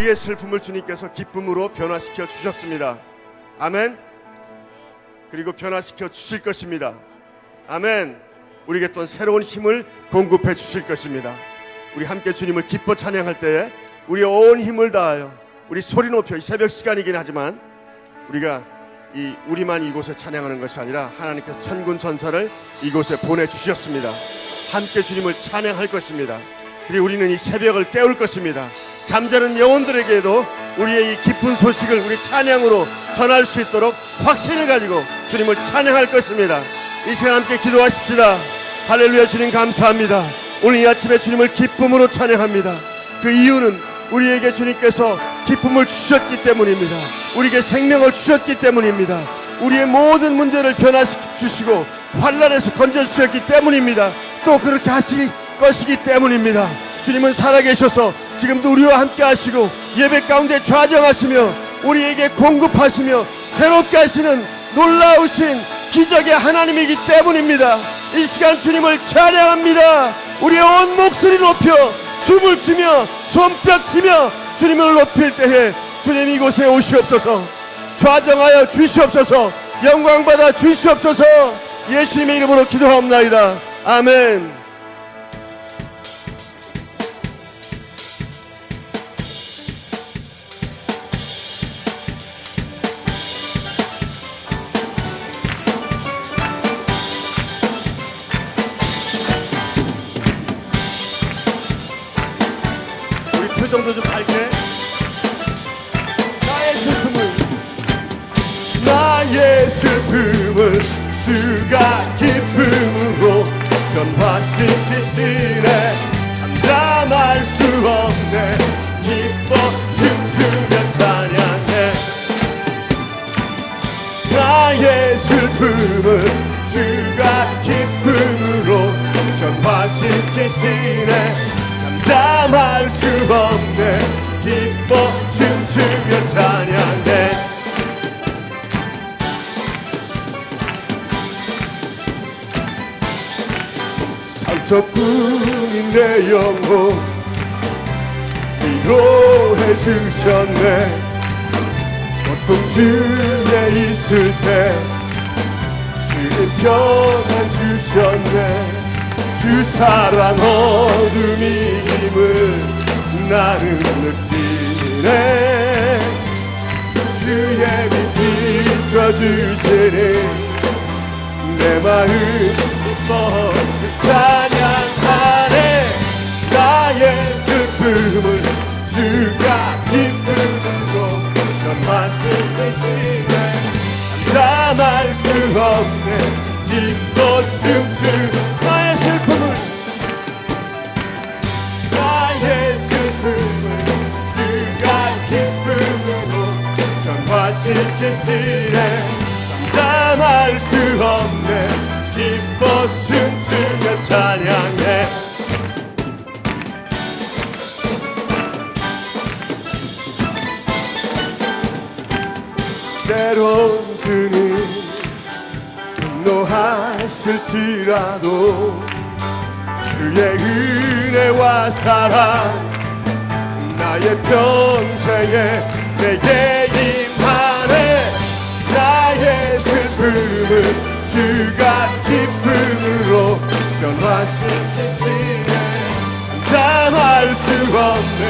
우리의 슬픔을 주님께서 기쁨으로 변화시켜 주셨습니다. 아멘. 그리고 변화시켜 주실 것입니다. 아멘. 우리에게 또 새로운 힘을 공급해 주실 것입니다. 우리 함께 주님을 기뻐 찬양할 때에 우리의 온 힘을 다하여 우리 소리 높여, 이 새벽 시간이긴 하지만 우리가 우리만 이곳에 찬양하는 것이 아니라 하나님께서 천군 천사를 이곳에 보내주셨습니다. 함께 주님을 찬양할 것입니다. 그리고 우리는 이 새벽을 깨울 것입니다. 잠자는 영혼들에게도 우리의 이 기쁜 소식을 우리 찬양으로 전할 수 있도록 확신을 가지고 주님을 찬양할 것입니다. 이 시간 함께 기도하십시다. 할렐루야. 주님 감사합니다. 오늘 이 아침에 주님을 기쁨으로 찬양합니다. 그 이유는 우리에게 주님께서 기쁨을 주셨기 때문입니다. 우리에게 생명을 주셨기 때문입니다. 우리의 모든 문제를 변화시켜 주시고 환난에서 건져주셨기 때문입니다. 또 그렇게 하실 것이기 때문입니다. 주님은 살아계셔서 지금도 우리와 함께 하시고 예배 가운데 좌정하시며 우리에게 공급하시며 새롭게 하시는 놀라우신 기적의 하나님이기 때문입니다. 이 시간 주님을 찬양합니다. 우리의 온 목소리 높여 춤을 추며 손뼉 치며 주님을 높일 때에 주님 이곳에 오시옵소서. 좌정하여 주시옵소서. 영광받아 주시옵소서. 예수님의 이름으로 기도하옵나이다. 아멘. 표정도 좀 밝게. 나의 슬픔을 주가 기쁨으로 변화시키시네. 참담할 수 없네. 기뻐 춤추며 찬양해. 나의 슬픔을 주가 기쁨으로 변화시키시네. 참담할 수 없네. 기뻐 춤추며 찬양해. 상처뿐인 내 영혼 위로해 주셨네. 고통 중에 있을 때 주님 평안 주셨네. 주 사랑 어둠임을 나는 느끼네. 주의 빛 비춰주시니 내 마음 기뻐 찬양하네. 나의 슬픔을 주가 기쁨으로 변화시키시네. 참담할 수 없네. 기뻐 춤추. 나의 슬픔을 주가 기쁨으로 변화시키시네. 참담할 수 없네. 기뻐 춤추며 찬양해. 때론 주님 분노하실지라도 주의 은혜와 사랑 나의 평생에 내게 임하네. 나의 슬픔을 주가 기쁨으로 변화시키시네. 참담할 수 없네.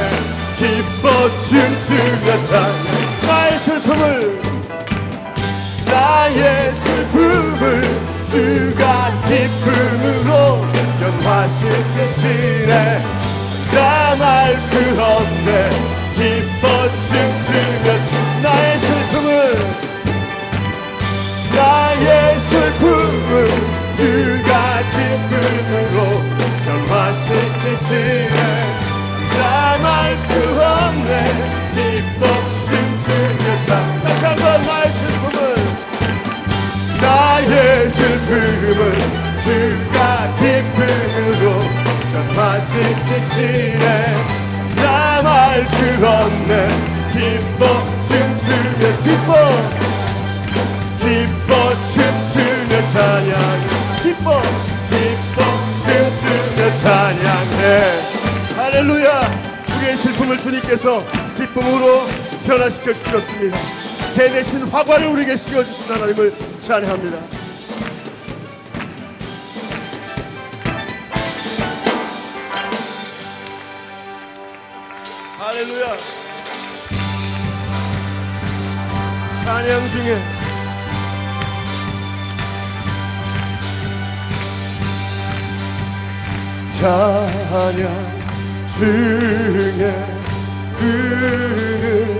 기뻐 춤추며 찬양. 나의 슬픔을 주가 기쁨으로 변화시키시네. 참담할 수 없네. 기뻐 춤추며 나의 슬픔을 주가 기쁨으로 변화시키시네. 참담할 수 없네. 기뻐 춤추며 찬양. 다시 한번 나의 슬픔을 주가 기쁨으로 변화시키시네. 참담할 수 없네. 기뻐 춤추며 기뻐 춤추며 찬양해. 기뻐 춤추며 찬양해. 할렐루야. 우리의 슬픔을 주님께서 기뻐 기쁨으로 변화시켜 주셨습니다. 제 대신 화관을 우리에게 씌워주신 하나님을 찬양합니다. 할렐루야. 찬양 중에 찬양 중에 그를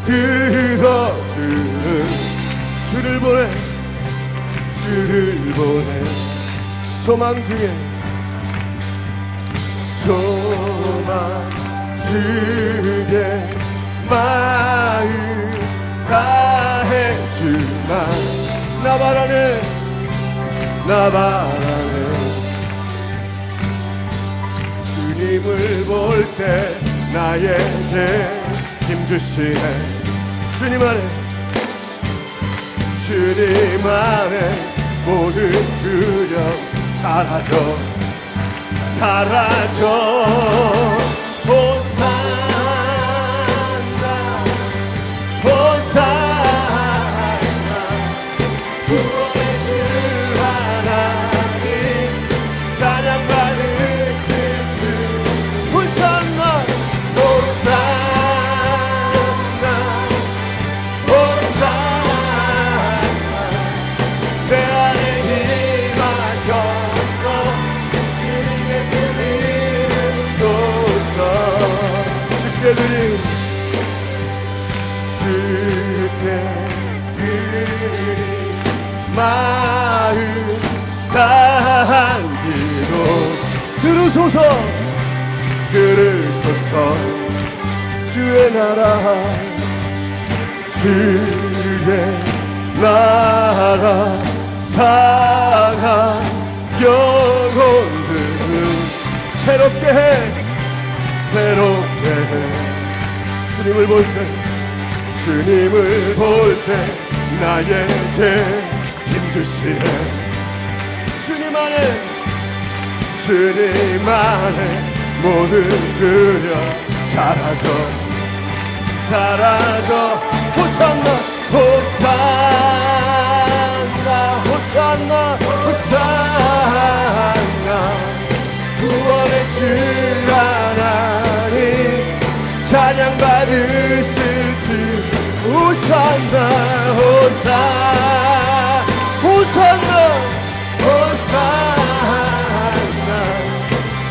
들어주는 주를 보내 소망 중에 마음 다해 주마 나 바라네 주님을 볼 때 나에게 힘주시네 주님 안에 모든 두려움 사라져 호산나 구원의 주 하나님 찬양받으실 주 호산나 내 안에 힘하셔서 주님의 뜻을 쫓아 주께 드리 마음 다한 기도 들으소서 주의 나라 상한 영혼들을 새롭게 해 주님을 볼 때 나에게 힘주시네 주님 안에 모든 두려움 사라져 호산나 구원의 주 하나님 찬양 받으실 주 호산나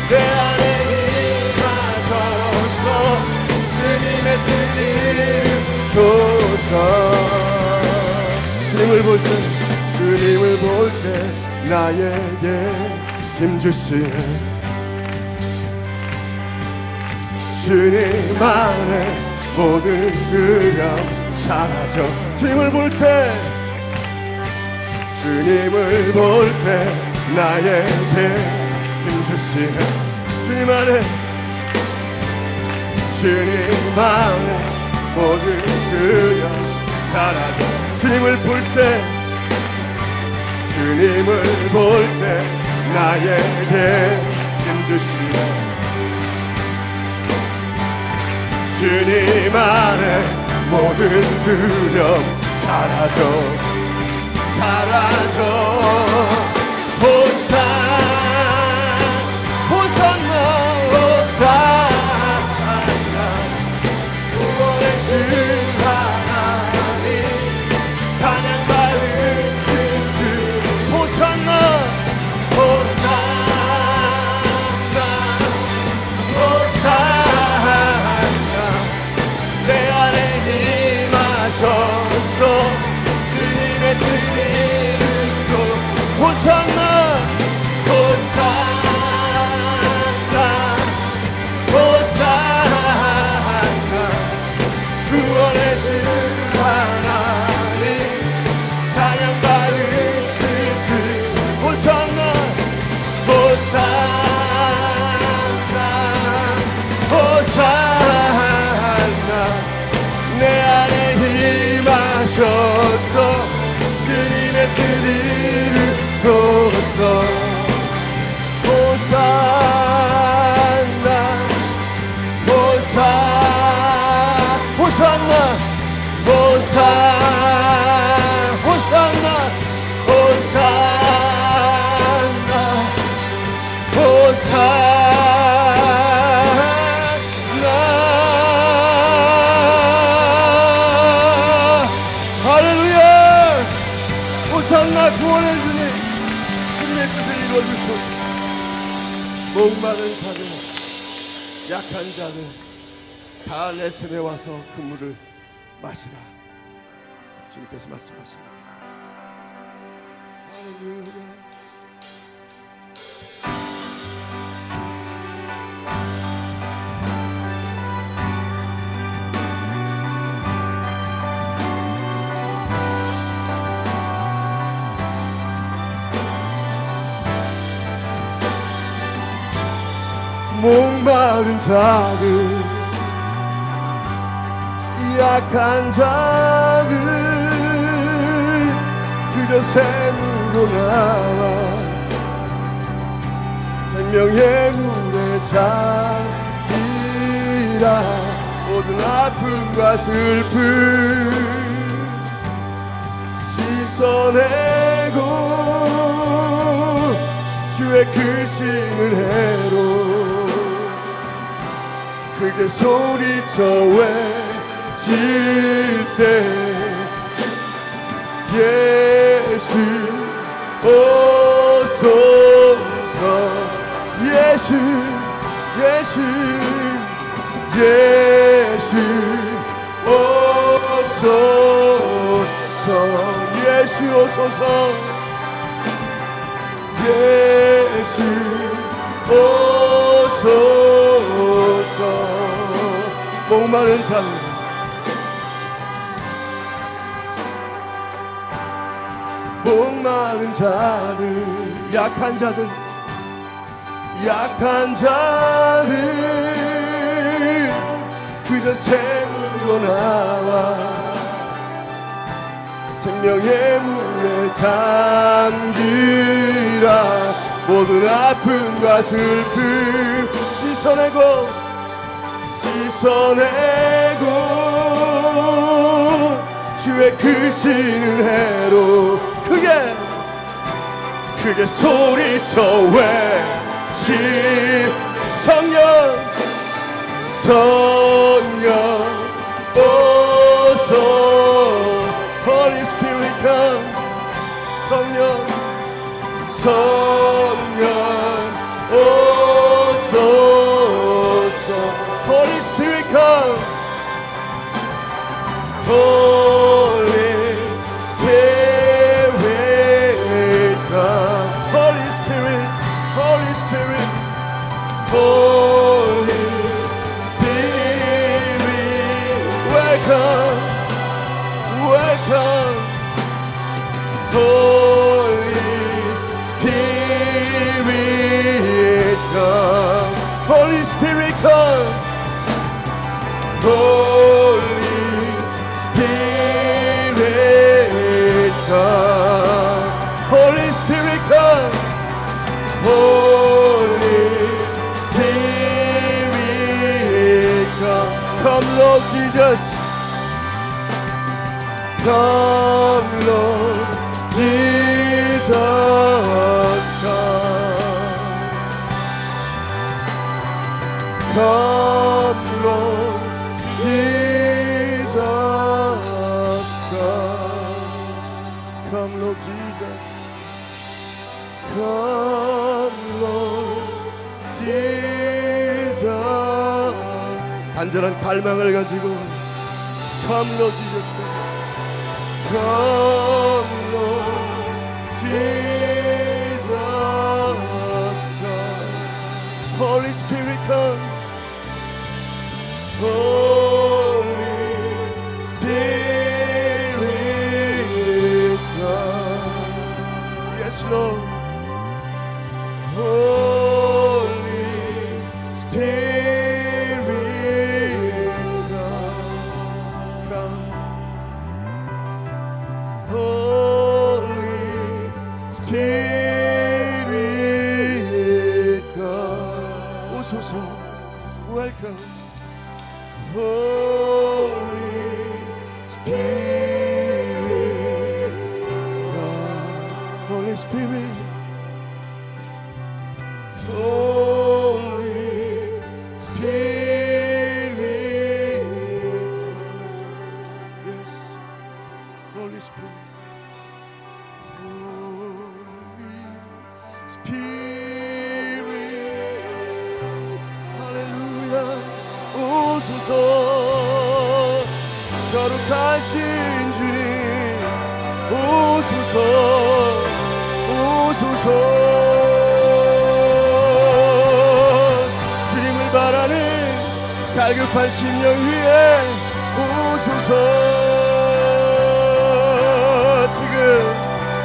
내 안에 임하소서 주님의 뜻을 주님을 볼 때 나에게 힘주시네 주님 안에 모든 두려움 사라져 주님을 볼 때 나에게 힘주시네 주님 안에 모든 두려움 사라져 주님을 볼 때 나에게 힘주시네 주님 안에 모든 두려움 사라져 호산나 구원의 주 하나님 찬양 받으실 주 호산나 내 안에 임하셔서 주님의 뜻을 호산나 구원의 주 하나님 찬양 받으실 주 호산나 내 안에 임하셔서 주님의 뜻을 이루소서 호산나 자들 다 레셈에 와서 그 물을 마시라. 주님께서 말씀하십니다. 할렐루야. 목마른 자들, 약한 자들, 그저 샘으로 나와 생명의 물에 잠기라. 모든 아픔과 슬픔 씻어내고 주의 크시는 해로 크게 소리쳐 외칠 때 예수 오소서. 예수 예수 예수 오소서. 예수 오소서. 예수 오소서. 목마른 자들, 목마른 자들, 약한 자들, 약한 자들, 그저 샘으로 나와 생명의 물에 잠기라. 모든 아픔과 슬픔 씻어내고 주의 크시는 해로 크게 소리쳐 외칠 성령 오소. Holy Spirit come. 성령 오소서. Holy Spirit come. Holy Spirit come. Holy Spirit, Holy Spirit, Holy Spirit, welcome, welcome. Holy Spirit come. Holy Spirit come. Holy Spirit come. Holy Spirit come. Holy Spirit come. Come Lord Jesus. Come Lord Jesus. Come Lord Jesus. Come Lord Jesus. Come Lord Jesus. 간절한 갈망을 가지고 Come Lord Jesus. Come Lord Jesus. Holy Spirit come. Holy Spirit come. Yes Lord. Holy Spirit come. Holy Spirit come. 오소서. Welcome. Holy Spirit come. Holy Spirit. Holy Spirit come. Yes. Holy Spirit. Holy Spirit. Hallelujah. 거룩하신 주님 오소서 오소서. 주님을 바라는 갈급한 심령 위에 오소서. 지금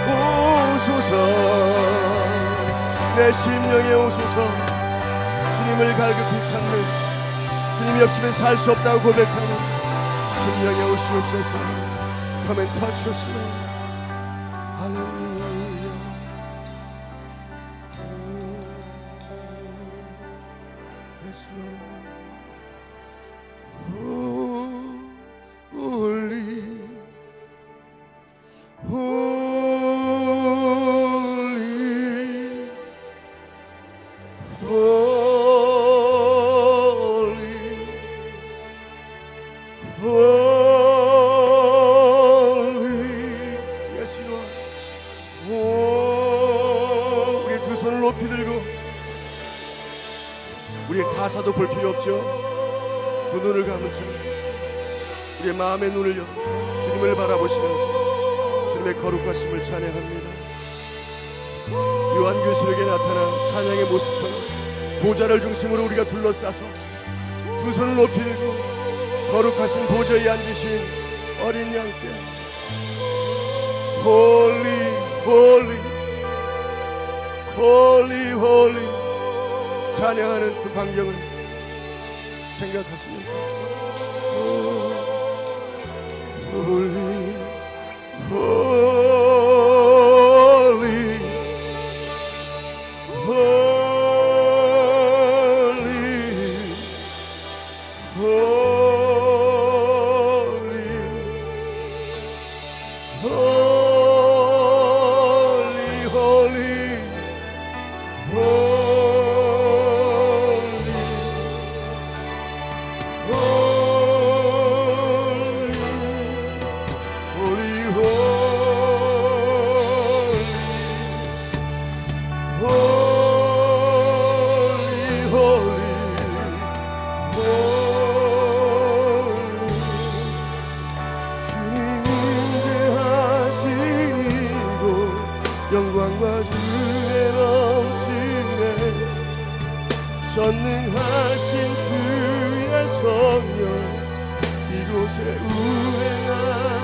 오소서. 내 심령에 오소서. 주님을 갈급히 찾는, 주님이 없이는 살 수 없다고 고백하는 심령에 오시옵소서. Come and touch us, Lord. Hallelujah. Yes, Lord. Holy, holy, holy, holy. Yes, you are. 우리 두 손을 높이 들고, 우리의 가사도 볼 필요 없죠. 두 눈을 감은 채 우리의 마음의 눈을 열어 주님을 바라보시면서 주님의 거룩하심을 찬양합니다. 요한계시록에 나타난 찬양의 모습처럼 보좌를 중심으로 우리가 둘러싸서 두 손을 높이 들고 거룩하신 보좌에 앉으신 어린 양께 Holy, Holy, Holy, Holy 찬양하는 그 광경을 생각하시면서 Holy, Holy, Holy, Holy, Holy, Holy, 영광과 주의 넘치네. 전능하신 주의 성령 이곳에 운행하시네.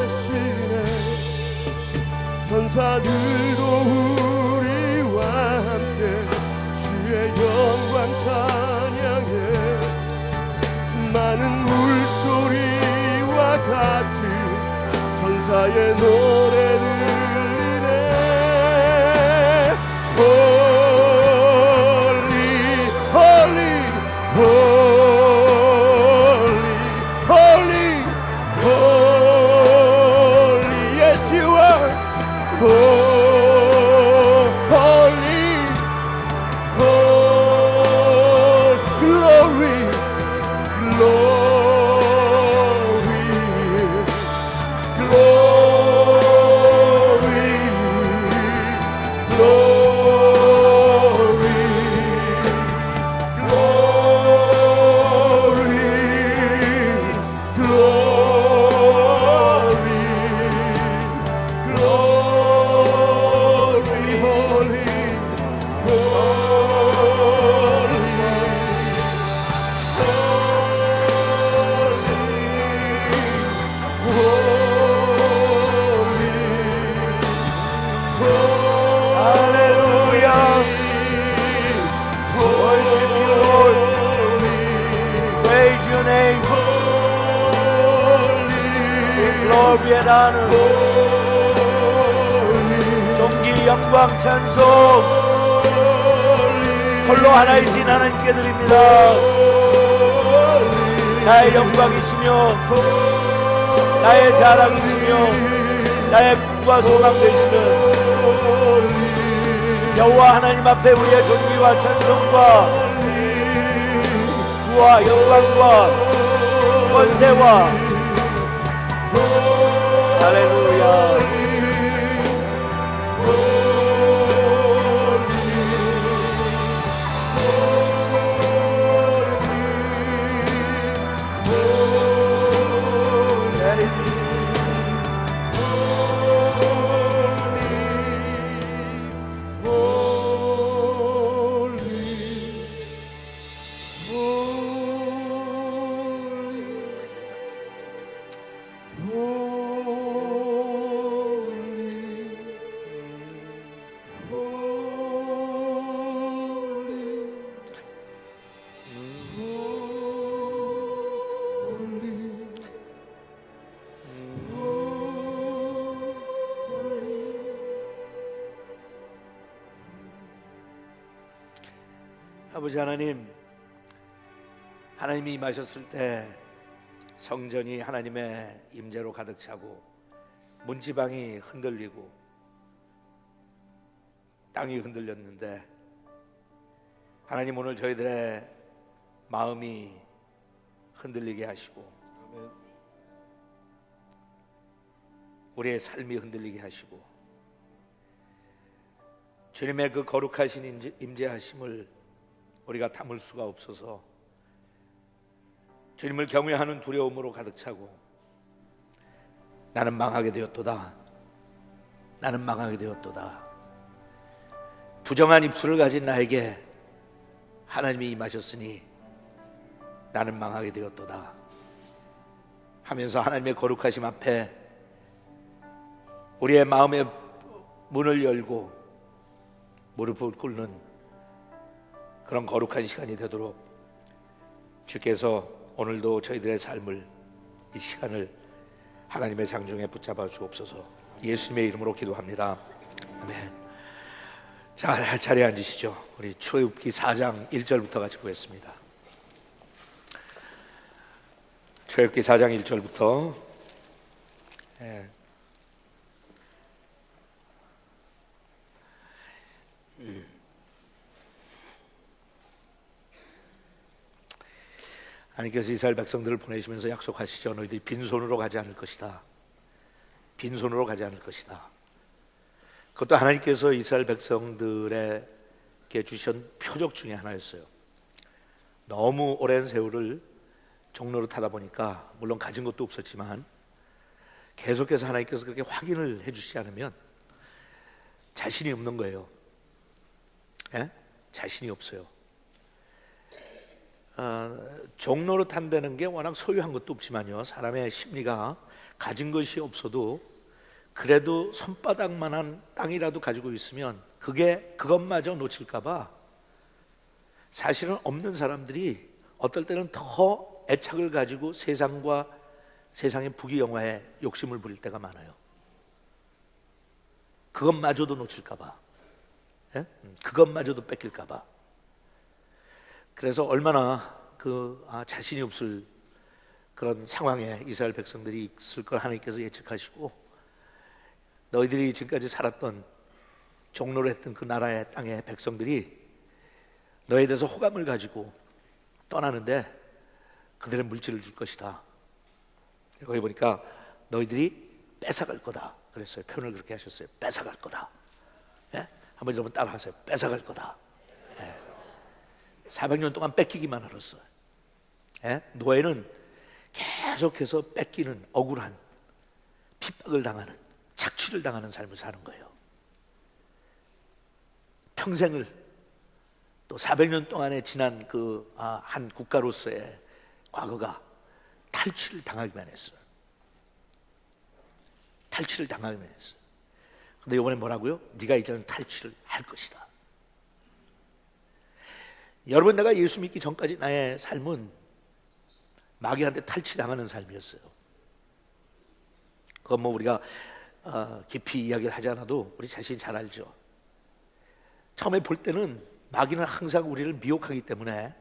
천사들도 우리와 함께 주의 영광 찬양해. 많은 물소리와 같은 천사의 노래들 Holy, holy, holy, holy, holy, yes you are. Holy, holy, glory, glory, glory, glory. 위에라는 존귀 영광 찬송 홀로 하나이신 하나님께 드립니다. 나의 영광이시며 나의 자랑이시며 나의 꿈과 소망되시는 여호와 하나님 앞에 우리의 존귀와 찬송과 구와 영광과 권세와 할렐루야. Let it 아버지 하나님, 하나님이 임하셨을 때 성전이 하나님의 임재로 가득 차고 문지방이 흔들리고 땅이 흔들렸는데, 하나님 오늘 저희들의 마음이 흔들리게 하시고 아멘. 우리의 삶이 흔들리게 하시고 주님의 그 거룩하신 임재하심을 우리가 담을 수가 없어서 주님을 경외하는 두려움으로 가득 차고 나는 망하게 되었도다, 나는 망하게 되었도다, 부정한 입술을 가진 나에게 하나님이 임하셨으니 나는 망하게 되었도다 하면서 하나님의 거룩하심 앞에 우리의 마음의 문을 열고 무릎을 꿇는 그런 거룩한 시간이 되도록 주께서 오늘도 저희들의 삶을, 이 시간을 하나님의 장중에 붙잡아 주옵소서. 예수님의 이름으로 기도합니다. 아멘. 자, 자리에 앉으시죠. 우리 출애굽기 4장 1절부터 같이 보겠습니다. 출애굽기 4장 1절부터 하나님께서 이스라엘 백성들을 보내시면서 약속하시죠. 너희들이 빈손으로 가지 않을 것이다, 빈손으로 가지 않을 것이다. 그것도 하나님께서 이스라엘 백성들에게 주신 표적 중에 하나였어요. 너무 오랜 세월을 종로로 타다 보니까 물론 가진 것도 없었지만 계속해서 하나님께서 그렇게 확인을 해주시지 않으면 자신이 없는 거예요. 예? 자신이 없어요. 종로로 탄다는 게 워낙 소유한 것도 없지만요, 사람의 심리가 가진 것이 없어도 그래도 손바닥만한 땅이라도 가지고 있으면 그것마저 놓칠까봐 사실은 없는 사람들이 어떨 때는 더 애착을 가지고 세상과 세상의 부귀영화에 욕심을 부릴 때가 많아요. 그것마저도 놓칠까봐, 예? 그것마저도 뺏길까봐. 그래서 얼마나 자신이 없을 그런 상황에 이스라엘 백성들이 있을 걸 하나님께서 예측하시고, 너희들이 지금까지 살았던 종로를 했던 그 나라의 땅의 백성들이 너희에 대해서 호감을 가지고 떠나는데 그들의 물질을 줄 것이다. 거기 보니까 너희들이 뺏어갈 거다 그랬어요. 표현을 그렇게 하셨어요. 뺏어갈 거다. 예? 한번 여러분 따라하세요. 뺏어갈 거다. 예. 400년 동안 뺏기기만 하였어요. 예? 노예는 계속해서 뺏기는, 억울한, 핍박을 당하는, 착취를 당하는 삶을 사는 거예요. 평생을, 또 400년 동안에 지난 한 국가로서의 과거가 탈취를 당하기만 했어요. 탈취를 당하기만 했어요. 근데 이번에 뭐라고요? 네가 이제는 탈취를 할 것이다. 여러분, 내가 예수 믿기 전까지 나의 삶은 마귀한테 탈취당하는 삶이었어요. 그건 뭐 우리가 깊이 이야기를 하지 않아도 우리 자신이 잘 알죠. 처음에 볼 때는 마귀는 항상 우리를 미혹하기 때문에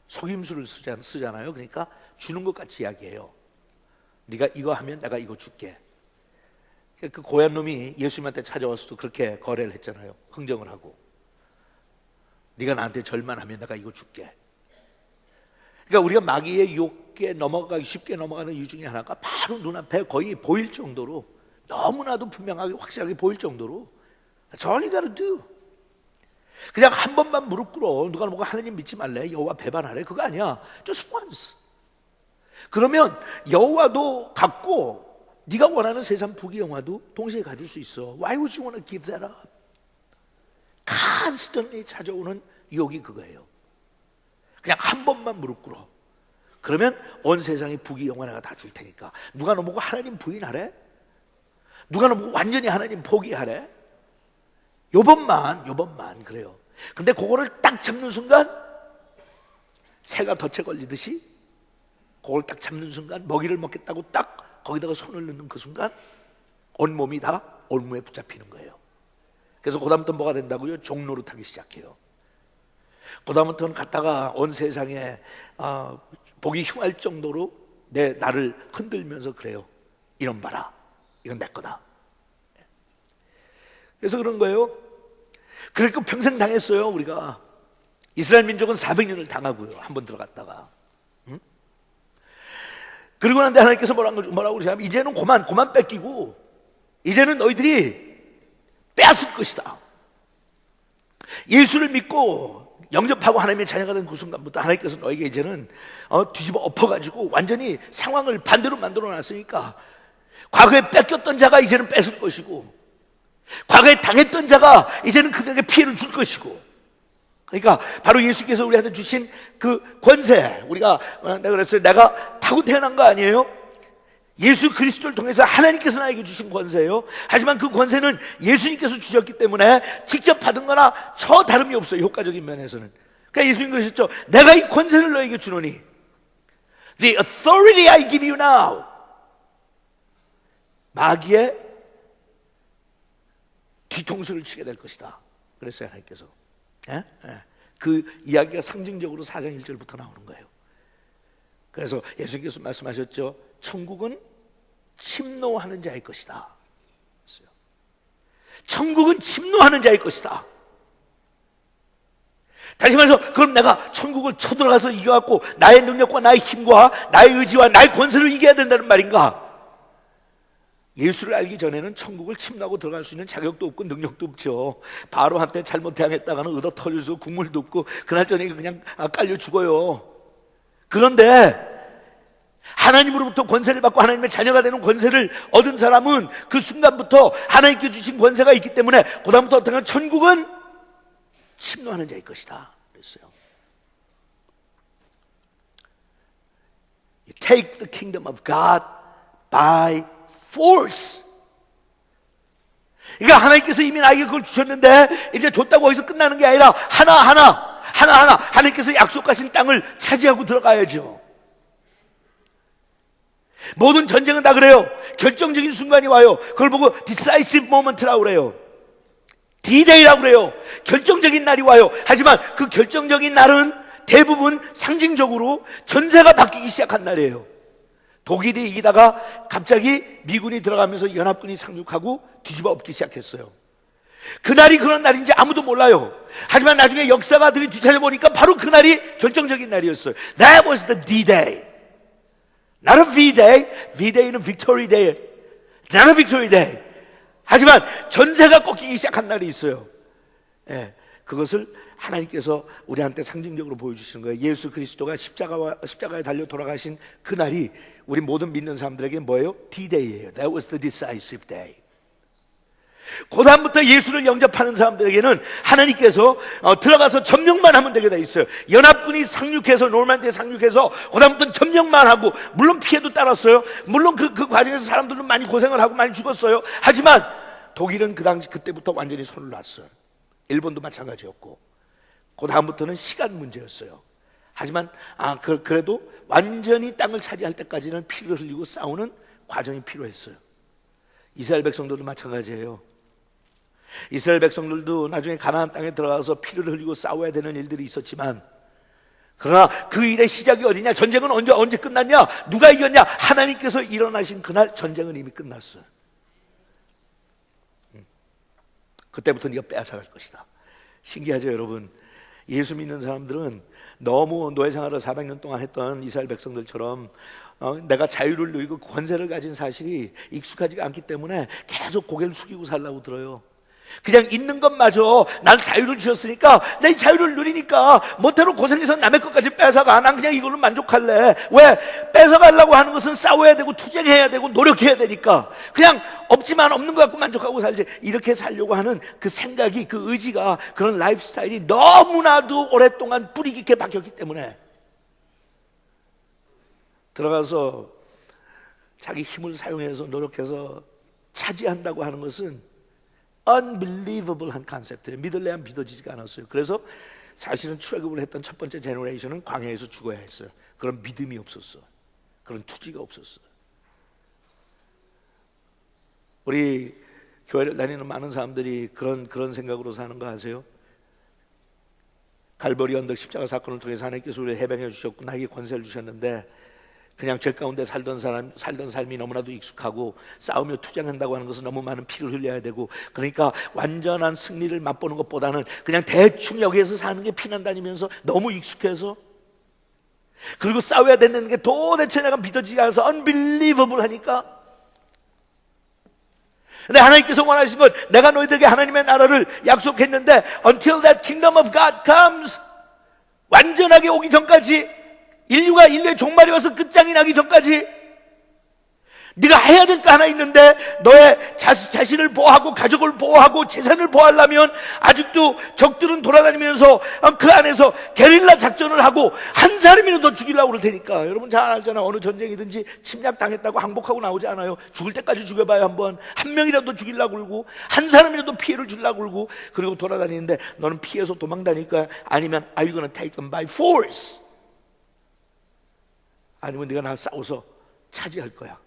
속임수를 쓰잖아요. 그러니까 주는 것 같이 이야기해요. 네가 이거 하면 내가 이거 줄게. 그 고얀 놈이 예수님한테 찾아와서도 그렇게 거래를 했잖아요. 흥정을 하고, 네가 나한테 절만 하면 내가 이거 줄게. 그러니까 우리가 마귀의 유혹에 넘어가기 쉽게 넘어가는 이유 중에 하나가 바로 눈앞에 거의 보일 정도로, 너무나도 분명하게 확실하게 보일 정도로 That's all you gotta do. 그냥 한 번만 무릎 꿇어. 누가 뭐가 하나님 믿지 말래, 여호와 배반하래, 그거 아니야. Just once. 그러면 여호와도 갖고 네가 원하는 세상 부귀영화도 동시에 가질 수 있어. Why would you want to give that up? constantly 찾아오는 유혹이 그거예요. 그냥 한 번만 무릎 꿇어. 그러면 온 세상의 부귀 영화 내가 다 줄 테니까. 누가 너보고 하나님 부인하래? 누가 너보고 완전히 하나님 포기하래? 요번만 그래요. 근데 그거를 딱 잡는 순간 새가 덫에 걸리듯이 그걸 딱 잡는 순간, 먹이를 먹겠다고 딱 거기다가 손을 넣는 그 순간 온몸이 다 올무에 붙잡히는 거예요. 그래서 그다음부터 뭐가 된다고요? 종노릇하기 시작해요. 그다음부터는 갔다가 온 세상에 보기 흉할 정도로 나를 흔들면서 그래요. 이런 봐라, 이건 내 거다. 그래서 그런 거예요. 그러니까 평생 당했어요. 우리가 이스라엘 민족은 400년을 당하고요, 한번 들어갔다가. 그리고 난데 하나님께서 뭐라고 그러냐면, 이제는 그만 뺏기고 이제는 너희들이 빼앗을 것이다. 예수를 믿고 영접하고 하나님의 자녀가 된 그 순간부터 하나님께서 너에게 이제는 뒤집어 엎어가지고 완전히 상황을 반대로 만들어 놨으니까, 과거에 뺏겼던 자가 이제는 뺏을 것이고, 과거에 당했던 자가 이제는 그들에게 피해를 줄 것이고. 그러니까 바로 예수께서 우리한테 주신 그 권세, 내가 그랬어요. 내가 타고 태어난 거 아니에요? 예수 그리스도를 통해서 하나님께서 나에게 주신 권세예요. 하지만 그 권세는 예수님께서 주셨기 때문에 직접 받은 거나 저 다름이 없어요, 효과적인 면에서는. 그러니까 예수님 그러셨죠. 내가 이 권세를 너에게 주노니, The authority I give you now. 마귀의 뒤통수를 치게 될 것이다 그랬어요, 하나님께서. 그 이야기가 상징적으로 4장 1절부터 나오는 거예요. 그래서 예수님께서 말씀하셨죠. 천국은 침노하는 자의 것이다. 천국은 침노하는 자의 것이다. 다시 말해서, 그럼 내가 천국을 쳐들어가서 이겨갖고 나의 능력과 나의 힘과 나의 의지와 나의 권세를 이겨야 된다는 말인가? 예수를 알기 전에는 천국을 침노하고 들어갈 수 있는 자격도 없고 능력도 없죠. 바로한테 잘못 대항했다가는 얻어 터져서 국물도 없고 그날 저녁에 그냥 깔려 죽어요. 그런데 하나님으로부터 권세를 받고 하나님의 자녀가 되는 권세를 얻은 사람은 그 순간부터 하나님께 주신 권세가 있기 때문에 그다음부터 어떤 천국은 침노하는 자의 것이다 그랬어요. You take the kingdom of God by force. 그러니까 하나님께서 이미 나에게 그걸 주셨는데 이제 줬다고 거기서 끝나는 게 아니라 하나하나 하나님께서 약속하신 땅을 차지하고 들어가야죠. 모든 전쟁은 다 그래요. 결정적인 순간이 와요. 그걸 보고 decisive moment라고 그래요. D-Day라고 그래요. 결정적인 날이 와요. 하지만 그 결정적인 날은 대부분 상징적으로 전세가 바뀌기 시작한 날이에요. 독일이 이기다가 갑자기 미군이 들어가면서 연합군이 상륙하고 뒤집어 엎기 시작했어요. 그날이 그런 날인지 아무도 몰라요. 하지만 나중에 역사가들이 뒤찾아보니까 바로 그날이 결정적인 날이었어요. That was the D-Day. Not a V-Day. V-Day는 Victory Day. Not a Victory Day. 하지만 전세가 꺾이기 시작한 날이 있어요. 그것을 하나님께서 우리한테 상징적으로 보여주시는 거예요. 예수 그리스도가 십자가에 달려 돌아가신 그날이 우리 모든 믿는 사람들에게 뭐예요? D-Day예요. That was the decisive day. 그 다음부터 예수를 영접하는 사람들에게는 하나님께서 들어가서 점령만 하면 되게 돼 있어요. 연합군이 상륙해서 노르만디에 상륙해서 그 다음부터는 점령만 하고, 물론 피해도 따랐어요. 물론 그 과정에서 사람들은 많이 고생을 하고 많이 죽었어요. 하지만 독일은 그때부터 완전히 손을 놨어요. 일본도 마찬가지였고, 그 다음부터는 시간 문제였어요. 하지만 그래도 완전히 땅을 차지할 때까지는 피를 흘리고 싸우는 과정이 필요했어요. 이스라엘 백성들도 마찬가지예요. 이스라엘 백성들도 나중에 가나안 땅에 들어가서 피를 흘리고 싸워야 되는 일들이 있었지만, 그러나 그 일의 시작이 어디냐? 전쟁은 언제 끝났냐? 누가 이겼냐? 하나님께서 일어나신 그날 전쟁은 이미 끝났어요. 그때부터 네가 빼앗아갈 것이다. 신기하죠, 여러분? 예수 믿는 사람들은 너무 노예 생활을 400년 동안 했던 이스라엘 백성들처럼 내가 자유를 누리고 권세를 가진 사실이 익숙하지가 않기 때문에 계속 고개를 숙이고 살라고 들어요. 그냥 있는 것마저 난 자유를 주셨으니까 내 자유를 누리니까 못해로 고생해서 남의 것까지 뺏어가. 난 그냥 이걸로 만족할래. 왜? 뺏어가려고 하는 것은 싸워야 되고 투쟁해야 되고 노력해야 되니까 그냥 없지만 없는 것 갖고 만족하고 살지. 이렇게 살려고 하는 그 생각이, 그 의지가, 그런 라이프 스타일이 너무나도 오랫동안 뿌리 깊게 박혔기 때문에 들어가서 자기 힘을 사용해서 노력해서 차지한다고 하는 것은 unbelievable한 컨셉트예요. 믿을래 안 믿어지지가 않았어요. 그래서 사실은 출애굽을 했던 첫 번째 제너레이션은 광야에서 죽어야 했어요. 그런 믿음이 없었어. 그런 투지가 없었어. 우리 교회를 다니는 많은 사람들이 그런 생각으로 사는 거 아세요? 갈보리 언덕 십자가 사건을 통해서 하나님께서 우리를 해방해 주셨고 나에게 권세를 주셨는데 그냥 죄 가운데 살던 삶이 너무나도 익숙하고 싸우며 투쟁한다고 하는 것은 너무 많은 피를 흘려야 되고, 그러니까 완전한 승리를 맛보는 것보다는 그냥 대충 여기에서 사는 게 피난 다니면서 너무 익숙해서, 그리고 싸워야 되는 게 도대체 내가 믿어지지 않아서 unbelievable 하니까. 근데 하나님께서 원하신 건 내가 너희들에게 하나님의 나라를 약속했는데 until that kingdom of God comes, 완전하게 오기 전까지, 인류의 종말이 와서 끝장이 나기 전까지 네가 해야 될 거 하나 있는데, 너의 자신을 보호하고 가족을 보호하고 재산을 보호하려면 아직도 적들은 돌아다니면서 그 안에서 게릴라 작전을 하고 한 사람이라도 더 죽이려고 그럴 테니까. 여러분 잘 알잖아요. 어느 전쟁이든지 침략당했다고 항복하고 나오지 않아요. 죽을 때까지 죽여봐요. 한 명이라도 죽이려고 그러고 한 사람이라도 피해를 주려고 그러고, 그리고 돌아다니는데 너는 피해서 도망다니까, 아니면 are you gonna take them by force? 아니면 네가 나 싸워서 차지할 거야.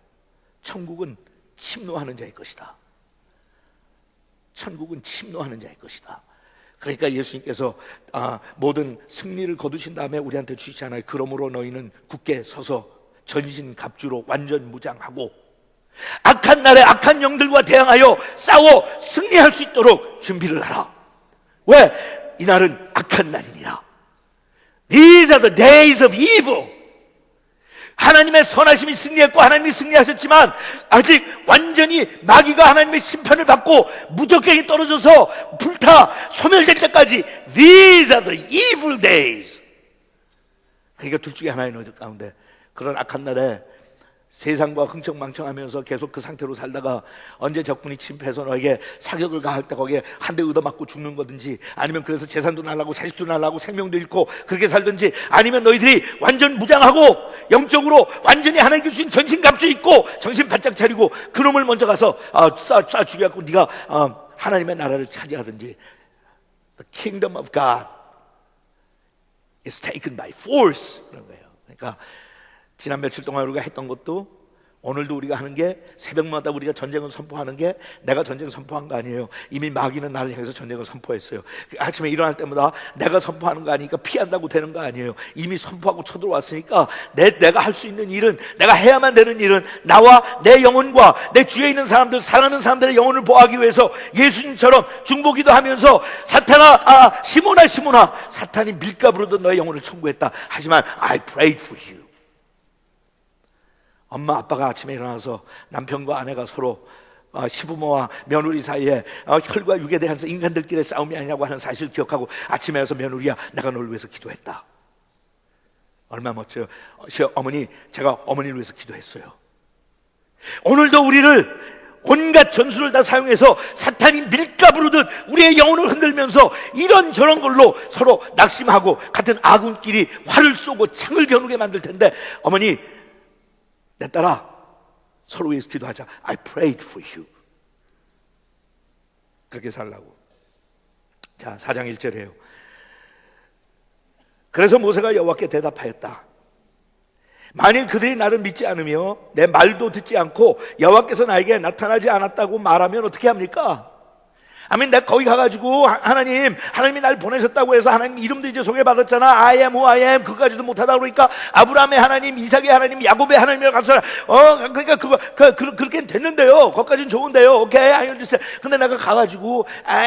천국은 침노하는 자의 것이다. 천국은 침노하는 자의 것이다. 그러니까 예수님께서 모든 승리를 거두신 다음에 우리한테 주시잖아요. 그러므로 너희는 굳게 서서 전신갑주로 완전 무장하고 악한 날에 악한 영들과 대항하여 싸워 승리할 수 있도록 준비를 하라. 왜? 이 날은 악한 날이니라. These are the days of evil. 하나님의 선하심이 승리했고 하나님이 승리하셨지만 아직 완전히 마귀가 하나님의 심판을 받고 무적행이 떨어져서 불타 소멸될 때까지 These are the evil days. 그러니까 둘 중에 하나의 너희들 가운데 그런 악한 날에 세상과 흥청망청하면서 계속 그 상태로 살다가 언제 적군이 침입해서 너에게 사격을 가할 때 거기에 한 대 얻어맞고 죽는 거든지, 아니면 그래서 재산도 날라고 자식도 날라고 생명도 잃고 그렇게 살든지, 아니면 너희들이 완전 무장하고 영적으로 완전히 하나님께 주신 전신갑주 입고 정신 바짝 차리고 그놈을 먼저 가서 쏴 죽여갖고 네가 하나님의 나라를 차지하든지. The kingdom of God is taken by force. 그런 거예요. 그러니까 지난 며칠 동안 우리가 했던 것도 오늘도 우리가 하는 게, 새벽마다 우리가 전쟁을 선포하는 게 내가 전쟁을 선포한 거 아니에요. 이미 마귀는 나를 향해서 전쟁을 선포했어요. 아침에 일어날 때마다 내가 선포하는 거 아니니까 피한다고 되는 거 아니에요. 이미 선포하고 쳐들어왔으니까 내가 할 수 있는 일은, 내가 해야만 되는 일은 나와 내 영혼과 내 주위에 있는 사람들, 사랑하는 사람들의 영혼을 보호하기 위해서 예수님처럼 중보기도 하면서 시몬아 사탄이 밀가부르던 너의 영혼을 청구했다. 하지만 I prayed for you. 엄마 아빠가 아침에 일어나서 남편과 아내가 서로 시부모와 며느리 사이에 혈과 육에 대한 인간들끼리의 싸움이 아니라고 하는 사실을 기억하고 아침에 와서 며느리야, 내가 너를 위해서 기도했다. 얼마나 멋져요. 어머니, 제가 어머니를 위해서 기도했어요. 오늘도 우리를 온갖 전술을 다 사용해서 사탄이 밀가부르듯 우리의 영혼을 흔들면서 이런저런 걸로 서로 낙심하고 같은 아군끼리 활을 쏘고 창을 겨누게 만들 텐데, 어머니 내 딸아, 서로 위해서 기도하자. I prayed for you. 그렇게 살라고. 자, 4장 1절이에요. 그래서 모세가 여호와께 대답하였다. 만일 그들이 나를 믿지 않으며 내 말도 듣지 않고 여호와께서 나에게 나타나지 않았다고 말하면 어떻게 합니까? 아멘. 내가 거기 가가지고 하나님이 날 보내셨다고 해서 하나님 이름도 이제 소개받았잖아. I am who I am. 그거까지도 못하다 그러니까 아브라함의 하나님, 이삭의 하나님, 야곱의 하나님이라고 가서 그러니까 그렇게 됐는데요. 거기까지는 좋은데요. 오케이, I understand. 근데 내가 가가지고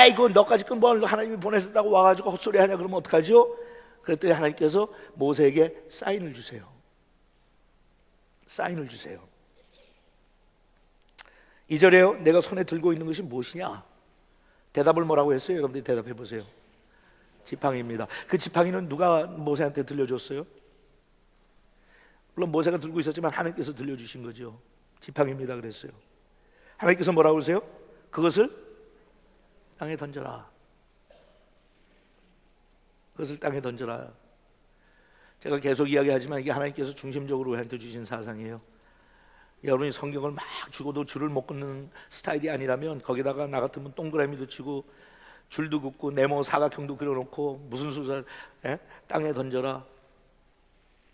이거 너까지 뭘 하나님이 보내셨다고 와가지고 헛소리 하냐 그러면 어떡하죠? 그랬더니 하나님께서 모세에게 사인을 주세요. 사인을 주세요. 2절에요. 내가 손에 들고 있는 것이 무엇이냐? 대답을 뭐라고 했어요? 여러분들이 대답해 보세요. 지팡이입니다. 그 지팡이는 누가 모세한테 들려줬어요? 물론 모세가 들고 있었지만 하나님께서 들려주신 거죠. 지팡이입니다 그랬어요. 하나님께서 뭐라고 그러세요? 그것을 땅에 던져라. 그것을 땅에 던져라. 제가 계속 이야기하지만 이게 하나님께서 중심적으로 우리한테 주신 사상이에요. 여러분이 성경을 막 주고도 줄을 못 긋는 스타일이 아니라면 거기다가 나 같으면 동그라미도 치고 줄도 긋고 네모 사각형도 그려놓고 무슨 수를 땅에 던져라.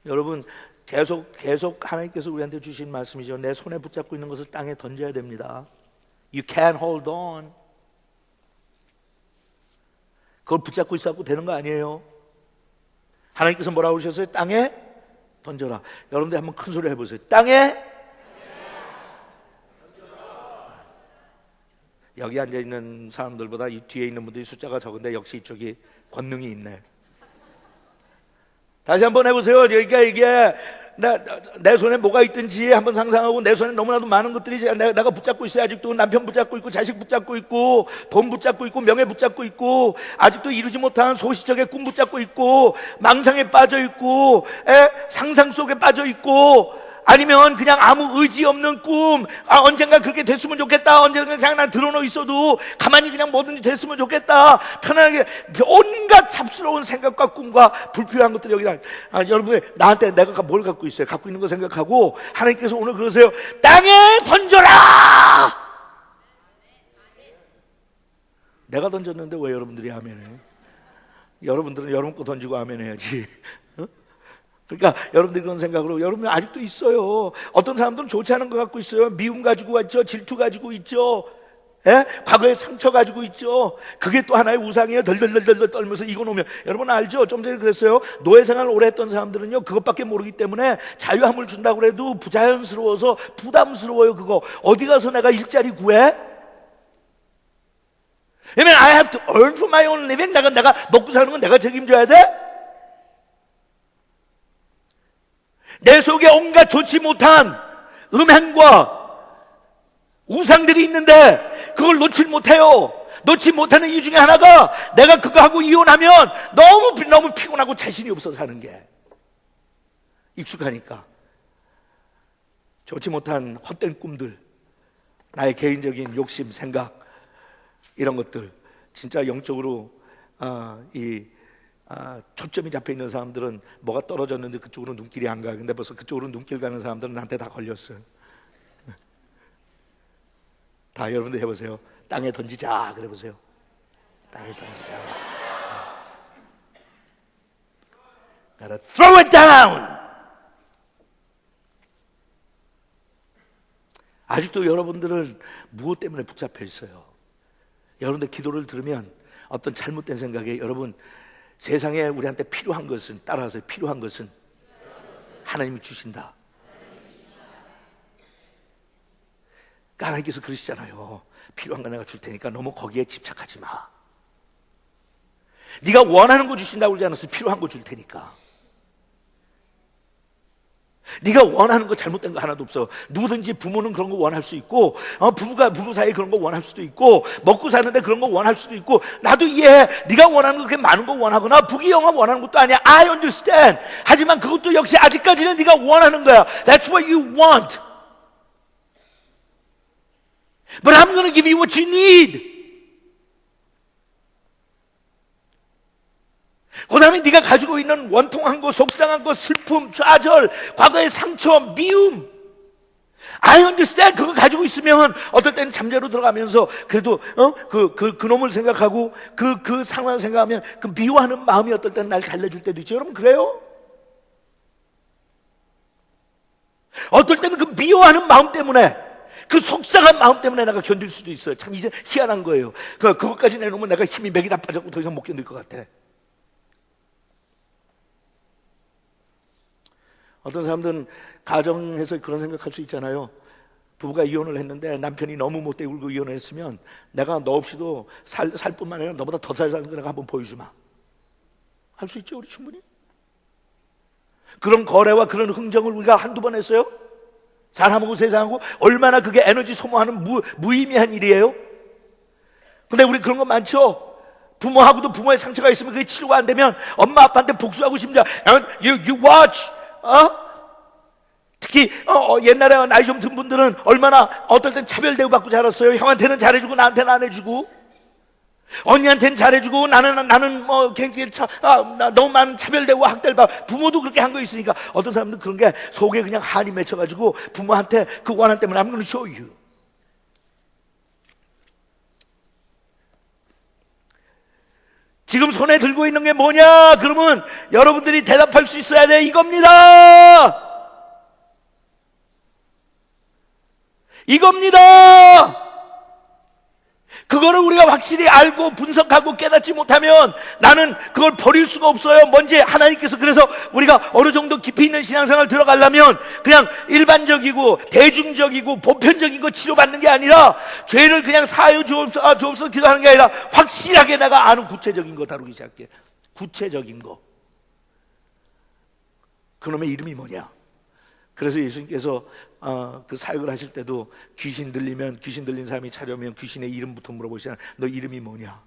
여러분 계속 하나님께서 우리한테 주신 말씀이죠. 내 손에 붙잡고 있는 것을 땅에 던져야 됩니다. You can't hold on. 그걸 붙잡고 있어도 되는 거 아니에요. 하나님께서 뭐라고 그러셨어요? 땅에 던져라. 여러분들 한번 큰 소리 해보세요. 땅에 여기 앉아있는 사람들보다 이 뒤에 있는 분들이 숫자가 적은데 역시 이쪽이 권능이 있네. 다시 한번 해보세요. 그러니까 이게 내 손에 뭐가 있든지 한번 상상하고 내 손에 너무나도 많은 것들이 내가 붙잡고 있어요. 아직도 남편 붙잡고 있고 자식 붙잡고 있고 돈 붙잡고 있고 명예 붙잡고 있고 아직도 이루지 못한 소시적의 꿈 붙잡고 있고 망상에 빠져 있고 상상 속에 빠져 있고 아니면 그냥 아무 의지 없는 꿈, 언젠가 그렇게 됐으면 좋겠다, 언젠가 그냥 난 드러누워 있어도 가만히 그냥 뭐든지 됐으면 좋겠다, 편안하게 온갖 잡스러운 생각과 꿈과 불필요한 것들이 여기다. 여러분들 나한테 내가 뭘 갖고 있어요? 갖고 있는 거 생각하고 하나님께서 오늘 그러세요. 땅에 던져라. 내가 던졌는데 왜 여러분들이 아멘해? 여러분들은 여러분 거 던지고 아멘 해야지. 그러니까 여러분들이 그런 생각으로 여러분 아직도 있어요. 어떤 사람들은 좋지 않은 거 갖고 있어요. 미움 가지고 있죠. 질투 가지고 있죠. 과거의 상처 가지고 있죠. 그게 또 하나의 우상이에요. 덜덜덜덜 떨면서 이거 놓으면 여러분 알죠? 좀 전에 그랬어요. 노예 생활을 오래 했던 사람들은요 그것밖에 모르기 때문에 자유함을 준다고 해도 부자연스러워서 부담스러워요. 그거 어디 가서 내가 일자리 구해? 왜냐면 I have to earn for my own living. 내가 먹고 사는 건 내가 책임져야 돼? 내 속에 온갖 좋지 못한 음행과 우상들이 있는데 그걸 놓질 못해요. 놓지 못하는 이유 중에 하나가 내가 그거 하고 이혼하면 너무 피곤하고 자신이 없어서 하는 게 익숙하니까. 좋지 못한 헛된 꿈들, 나의 개인적인 욕심, 생각, 이런 것들 진짜 영적으로 초점이 잡혀 있는 사람들은 뭐가 떨어졌는데 그쪽으로 눈길이 안 가. 근데 벌써 그쪽으로 눈길 가는 사람들은 나한테 다 걸렸어요. 다 여러분들 해보세요. 땅에 던지자. 그래 보세요. 땅에 던지자. Gotta throw it down. 아직도 여러분들은 무엇 때문에 붙잡혀 있어요? 여러분들 기도를 들으면 어떤 잘못된 생각에 여러분 세상에 우리한테 필요한 것은 따라서 필요한 것은 하나님이 주신다. 그러니까 하나님께서 그러시잖아요. 필요한 거 내가 줄 테니까 너무 거기에 집착하지 마. 네가 원하는 거 주신다고 그러지 않았어? 필요한 거 줄 테니까. 네가 원하는 거 잘못된 거 하나도 없어. 누구든지 부모는 그런 거 원할 수 있고 부부 사이에 그런 거 원할 수도 있고 먹고 사는데 그런 거 원할 수도 있고 나도 이해해. 네가 원하는 거 그렇게 많은 거 원하거나 부귀영화 원하는 것도 아니야. I understand. 하지만 그것도 역시 아직까지는 네가 원하는 거야. That's what you want. But I'm going to give you what you need. 그 다음에 네가 가지고 있는 원통한 거, 속상한 거, 슬픔, 좌절, 과거의 상처, 미움, I understand. 그거 가지고 있으면 어떨 때는 잠자로 들어가면서 그래도 그 놈을 생각하고 그 상황을 생각하면 그 미워하는 마음이 어떨 때는 날 달래줄 때도 있죠. 여러분 그래요? 어떨 때는 그 미워하는 마음 때문에, 그 속상한 마음 때문에 내가 견딜 수도 있어요. 참 이제 희한한 거예요. 그것까지 내놓으면 내가 힘이 맥이 다 빠졌고 더 이상 못 견딜 것 같아. 어떤 사람들은 가정에서 그런 생각할 수 있잖아요. 부부가 이혼을 했는데 남편이 너무 못돼 울고 이혼을 했으면 내가 너 없이도 살 뿐만 아니라 너보다 더 잘 사는 거 내가 한번 보여주마. 할 수 있죠, 우리 충분히. 그런 거래와 그런 흥정을 우리가 한두 번 했어요? 사람하고 세상하고 얼마나 그게 에너지 소모하는 무의미한 일이에요. 근데 우리 그런 거 많죠. 부모하고도 부모의 상처가 있으면 그게 치료가 안 되면 엄마 아빠한테 복수하고 싶냐. You watch. 특히 옛날에 나이 좀 든 분들은 얼마나 어떨 땐 차별 대우받고 자랐어요. 형한테는 잘해주고 나한테는 안 해주고. 언니한테는 잘해주고 나는 뭐 굉장히 너무 많은 차별되고 학대받고 부모도 그렇게 한 거 있으니까 어떤 사람들은 그런 게 속에 그냥 한이 맺혀가지고 부모한테 그 원한 때문에 I'm going to show you. 지금 손에 들고 있는 게 뭐냐? 그러면 여러분들이 대답할 수 있어야 돼. 이겁니다. 이겁니다. 그거를 우리가 확실히 알고 분석하고 깨닫지 못하면 나는 그걸 버릴 수가 없어요. 뭔지 하나님께서 그래서 우리가 어느 정도 깊이 있는 신앙생활 들어가려면 그냥 일반적이고 대중적이고 보편적인 거 치료받는 게 아니라 죄를 그냥 사하여 주옵소서 기도하는 게 아니라 확실하게 내가 아는 구체적인 거 다루기 시작해. 구체적인 거. 그놈의 이름이 뭐냐? 그래서 예수님께서 그 사역을 하실 때도 귀신 들린 사람이 찾아오면 귀신의 이름부터 물어보시잖아요. 너 이름이 뭐냐?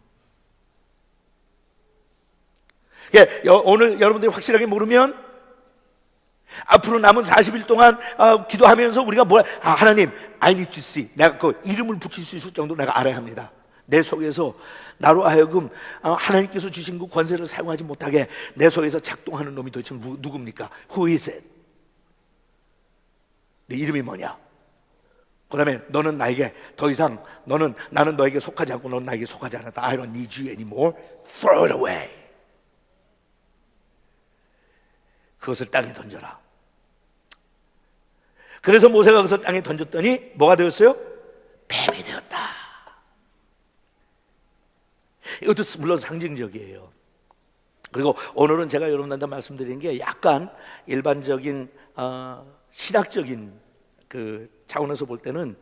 오늘 여러분들이 확실하게 모르면 앞으로 남은 40일 동안 기도하면서 우리가 하나님 I need to see, 내가 그 이름을 붙일 수 있을 정도로 내가 알아야 합니다. 내 속에서 나로 하여금 하나님께서 주신 그 권세를 사용하지 못하게 내 속에서 작동하는 놈이 도대체 누굽니까? Who is it? 내 이름이 뭐냐? 그 다음에 너는 나에게 더 이상 나는 너에게 속하지 않고 너는 나에게 속하지 않았다. I don't need you anymore. Throw it away. 그것을 땅에 던져라. 그래서 모세가 그것을 땅에 던졌더니 뭐가 되었어요? 뱀이 되었다. 이것도 물론 상징적이에요. 그리고 오늘은 제가 여러분한테 말씀드리는 게 약간 일반적인 신학적인 그 차원에서 볼 때는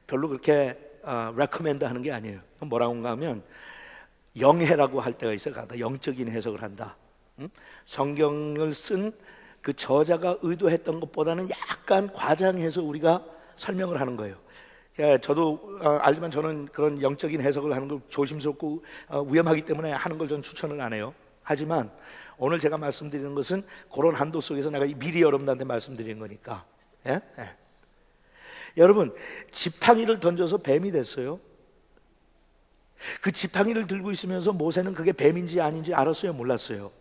별로 그렇게 recommend 하는 게 아니에요. 뭐라고 하면 영해라고 할 때가 있어요. 영적인 해석을 한다. 성경을 쓴 그 저자가 의도했던 것보다는 약간 과장해서 우리가 설명을 하는 거예요. 저도 알지만 저는 그런 영적인 해석을 하는 걸 조심스럽고 위험하기 때문에 하는 걸 저는 추천을 안 해요. 하지만 오늘 제가 말씀드리는 것은 그런 한도 속에서 내가 미리 여러분들한테 말씀드리는 거니까. 예? 예. 여러분, 지팡이를 던져서 뱀이 됐어요. 그 지팡이를 들고 있으면서 모세는 그게 뱀인지 아닌지 알았어요? 몰랐어요?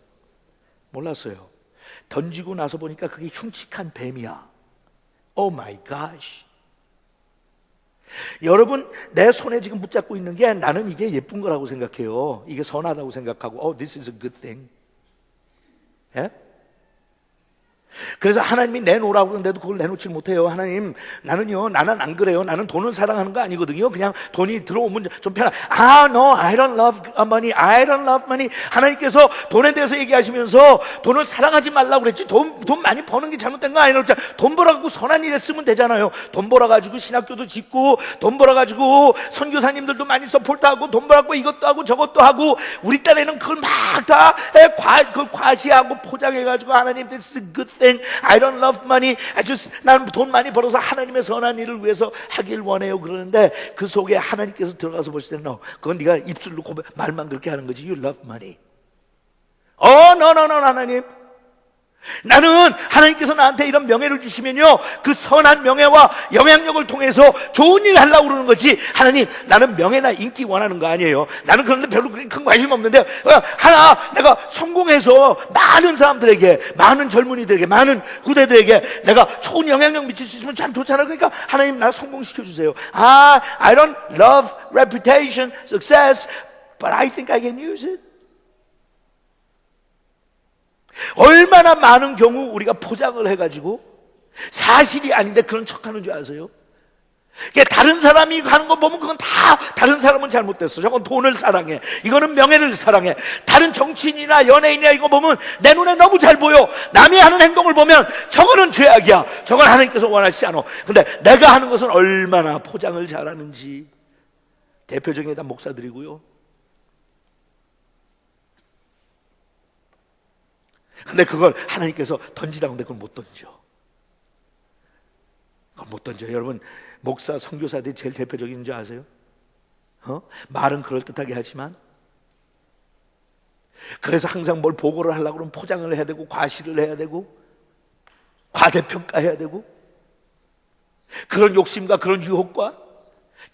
몰랐어요. 던지고 나서 보니까 그게 흉측한 뱀이야. Oh my gosh. 여러분, 내 손에 지금 붙잡고 있는 게 나는 이게 예쁜 거라고 생각해요. 이게 선하다고 생각하고 this is a good thing. 예? 그래서 하나님이 내놓으라고 그러는데도 그걸 내놓지 못해요. 하나님, 나는 안 그래요. 나는 돈을 사랑하는 거 아니거든요. 그냥 돈이 들어오면 좀 편한. No, I don't love money. I don't love money. 하나님께서 돈에 대해서 얘기하시면서 돈을 사랑하지 말라고 그랬지. 돈 많이 버는 게 잘못된 거 아니에요. 돈 벌어가지고 선한 일에 쓰면 되잖아요. 돈 벌어가지고 신학교도 짓고, 돈 벌어가지고 선교사님들도 많이 서포트하고, 돈 벌어가지고 이것도 하고 저것도 하고, 우리 딸에는 그걸 막 다 과시하고 포장해가지고 하나님, this is a good thing. I don't love money. 나는 돈 많이 벌어서 하나님의 선한 일을 위해서 하길 원해요. 그러는데 그 속에 하나님께서 들어가서 보실 때는 no, 그건 네가 입술로 말만 그렇게 하는 거지. You love money. No, 하나님. 나는 하나님께서 나한테 이런 명예를 주시면요, 그 선한 명예와 영향력을 통해서 좋은 일을 하려고 그러는 거지. 하나님, 나는 명예나 인기 원하는 거 아니에요. 나는 그런데 별로 큰 관심 없는데 내가 성공해서 많은 사람들에게, 많은 젊은이들에게, 많은 후대들에게 내가 좋은 영향력 미칠 수 있으면 참 좋잖아요. 그러니까 하나님, 나 성공시켜 주세요. I don't love reputation, success, but I think I can use it. 얼마나 많은 경우 우리가 포장을 해가지고 사실이 아닌데 그런 척하는 줄 아세요? 다른 사람이 하는 거 보면 그건 다 다른 사람은 잘못됐어. 저건 돈을 사랑해. 이거는 명예를 사랑해. 다른 정치인이나 연예인이나 이거 보면 내 눈에 너무 잘 보여. 남이 하는 행동을 보면 저거는 죄악이야. 저건 하나님께서 원하시지 않아. 근데 내가 하는 것은 얼마나 포장을 잘하는지. 대표적인 게 다 목사들이고요. 근데 그걸 하나님께서 던지라고 하는데 그걸 못 던져. 그걸 못 던져요. 여러분, 목사, 선교사들이 제일 대표적인 줄 아세요? 말은 그럴듯하게 하지만, 그래서 항상 뭘 보고를 하려고 그러면 포장을 해야 되고, 과시를 해야 되고, 과대평가해야 되고, 그런 욕심과 그런 유혹과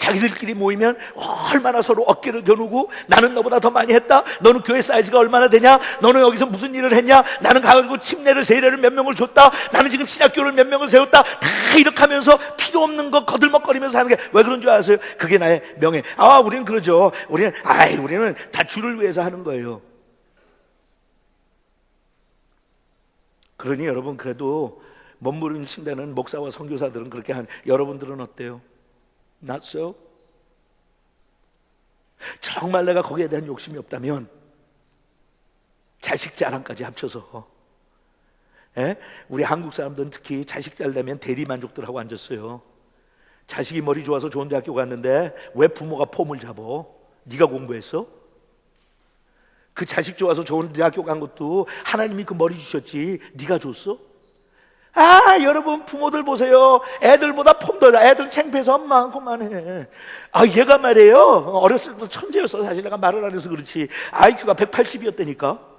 자기들끼리 모이면 얼마나 서로 어깨를 겨누고, 나는 너보다 더 많이 했다, 너는 교회 사이즈가 얼마나 되냐, 너는 여기서 무슨 일을 했냐, 나는 가가지고 침례를 세례를 몇 명을 줬다, 나는 지금 신학교를 몇 명을 세웠다, 다 이렇게 하면서 필요 없는 거 거들먹거리면서 하는 게 왜 그런 줄 아세요? 그게 나의 명예. 우리는 그러죠. 우리는 다 주를 위해서 하는 거예요. 그러니 여러분, 그래도 멋부림친다는 목사와 선교사들은 그렇게 한, 여러분들은 어때요? Not so? 정말 내가 거기에 대한 욕심이 없다면 자식 자랑까지 합쳐서, 우리 한국 사람들은 특히 자식 잘 되면 대리만족들하고 앉았어요. 자식이 머리 좋아서 좋은 대학교 갔는데 왜 부모가 폼을 잡어? 네가 공부했어? 그 자식 좋아서 좋은 대학교 간 것도 하나님이 그 머리 주셨지 네가 줬어? 여러분, 부모들 보세요. 애들보다 폼 더 나. 애들 창피해서 엄마 그만해. 얘가 말이에요, 어렸을 때 천재였어. 사실 내가 말을 안 해서 그렇지. IQ가 180이었다니까.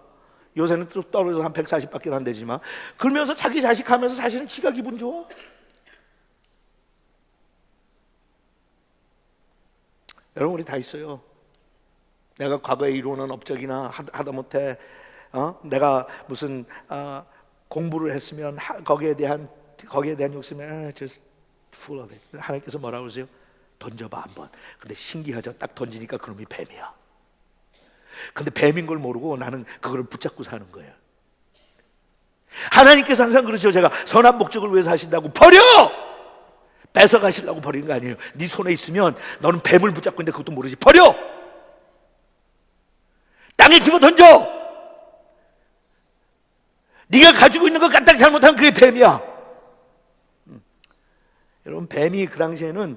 요새는 또 떨어져서 한 140밖에 안 되지만, 그러면서 자기 자식 하면서 사실은 지가 기분 좋아. 여러분, 우리 다 있어요. 내가 과거에 이루어놓은 업적이나 하다못해 내가 무슨 공부를 했으면 거기에 대한 욕심이 just full of it. 하나님께서 뭐라고 그러세요? 던져봐 한번. 근데 신기하죠. 딱 던지니까 그놈이 뱀이야. 근데 뱀인 걸 모르고 나는 그거를 붙잡고 사는 거예요. 하나님께서 항상 그러죠. 제가 선한 목적을 위해서 하신다고 버려! 뺏어 가시려고 버리는 거 아니에요. 네 손에 있으면 너는 뱀을 붙잡고 있는데 그것도 모르지. 버려! 땅에 집어 던져! 네가 가지고 있는 거 까딱 잘못하면 그게 뱀이야. 여러분, 뱀이 그 당시에는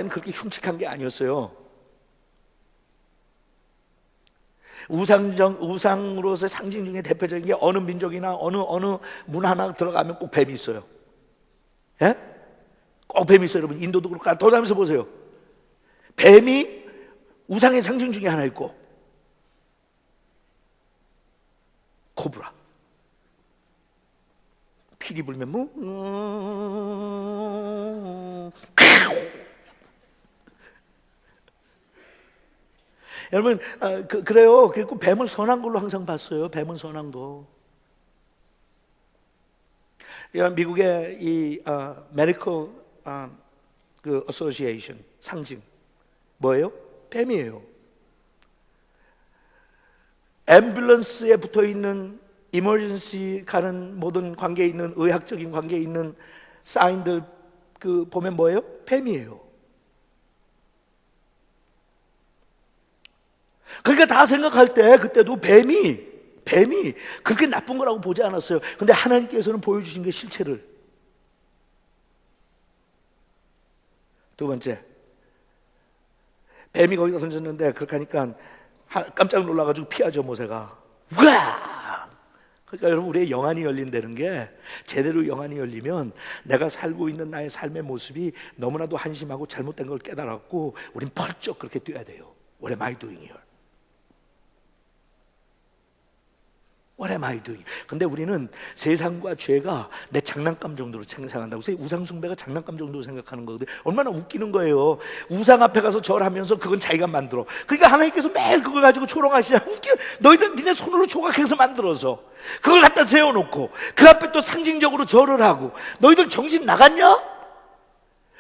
그렇게 흉측한 게 아니었어요. 우상으로서의 상징 중에 대표적인 게, 어느 민족이나 어느 문 하나 들어가면 꼭 뱀이 있어요. 꼭 뱀이 있어요. 여러분, 인도도 그렇고. 돌아다니면서 보세요. 뱀이 우상의 상징 중에 하나 있고, 코브라. 피리 불면 여러분, 그래요. 그리고 뱀을 선한 걸로 항상 봤어요. 뱀은 선한 거. 미국의 이 메디컬 그 어소시에이션 상징 뭐예요? 뱀이에요. 앰뷸런스에 붙어 있는, 이머전시 가는 모든 관계에 있는, 의학적인 관계에 있는 사인들 그 보면 뭐예요? 뱀이에요. 그러니까 다 생각할 때 그때도 뱀이 그렇게 나쁜 거라고 보지 않았어요. 근데 하나님께서는 보여주신 게 실체를. 두 번째, 뱀이 거기다 던졌는데 그렇게 하니까 깜짝 놀라가지고 피하죠, 모세가. 우와! 그러니까 여러분, 우리의 영안이 열린다는 게, 제대로 영안이 열리면 내가 살고 있는 나의 삶의 모습이 너무나도 한심하고 잘못된 걸 깨달았고, 우린 펄쩍 그렇게 뛰어야 돼요. What am I doing here? What am I doing? 근데 우리는 세상과 죄가 내 장난감 정도로 생각한다고. 우상숭배가 장난감 정도로 생각하는 거거든요. 얼마나 웃기는 거예요. 우상 앞에 가서 절하면서 그건 자기가 만들어. 그러니까 하나님께서 매일 그걸 가지고 조롱하시냐. 웃겨. 너희들 니네 손으로 조각해서 만들어서 그걸 갖다 세워놓고 그 앞에 또 상징적으로 절을 하고, 너희들 정신 나갔냐?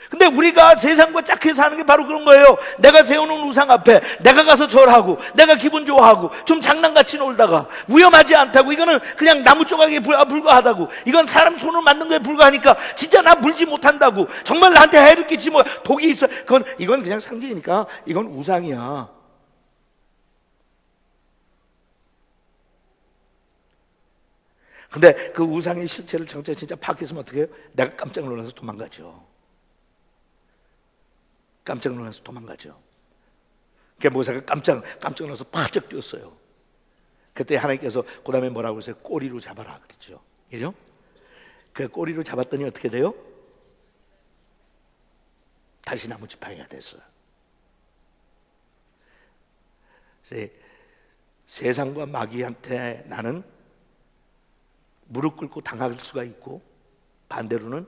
근데 우리가 세상과 짝해 사는 게 바로 그런 거예요. 내가 세워놓은 우상 앞에 내가 가서 절하고, 내가 기분 좋아하고, 좀 장난같이 놀다가, 위험하지 않다고, 이거는 그냥 나무 조각에 불과하다고, 이건 사람 손으로 만든 거에 불과하니까 진짜 나 물지 못한다고, 정말 나한테 해를 끼치 뭐 독이 있어, 이건 그냥 상징이니까 이건 우상이야. 근데 그 우상의 실체를 진짜 파악했으면 어떻게 해요? 내가 깜짝 놀라서 도망가죠. 깜짝 놀라서 도망가죠. 그러니까 모세가 깜짝 놀라서 바짝 뛰었어요. 그때 하나님께서 그 다음에 뭐라고 그러세요? 꼬리로 잡아라 그랬죠. 그죠? 그 꼬리로 잡았더니 어떻게 돼요? 다시 나무지팡이가 됐어요. 세상과 마귀한테 나는 무릎 꿇고 당할 수가 있고, 반대로는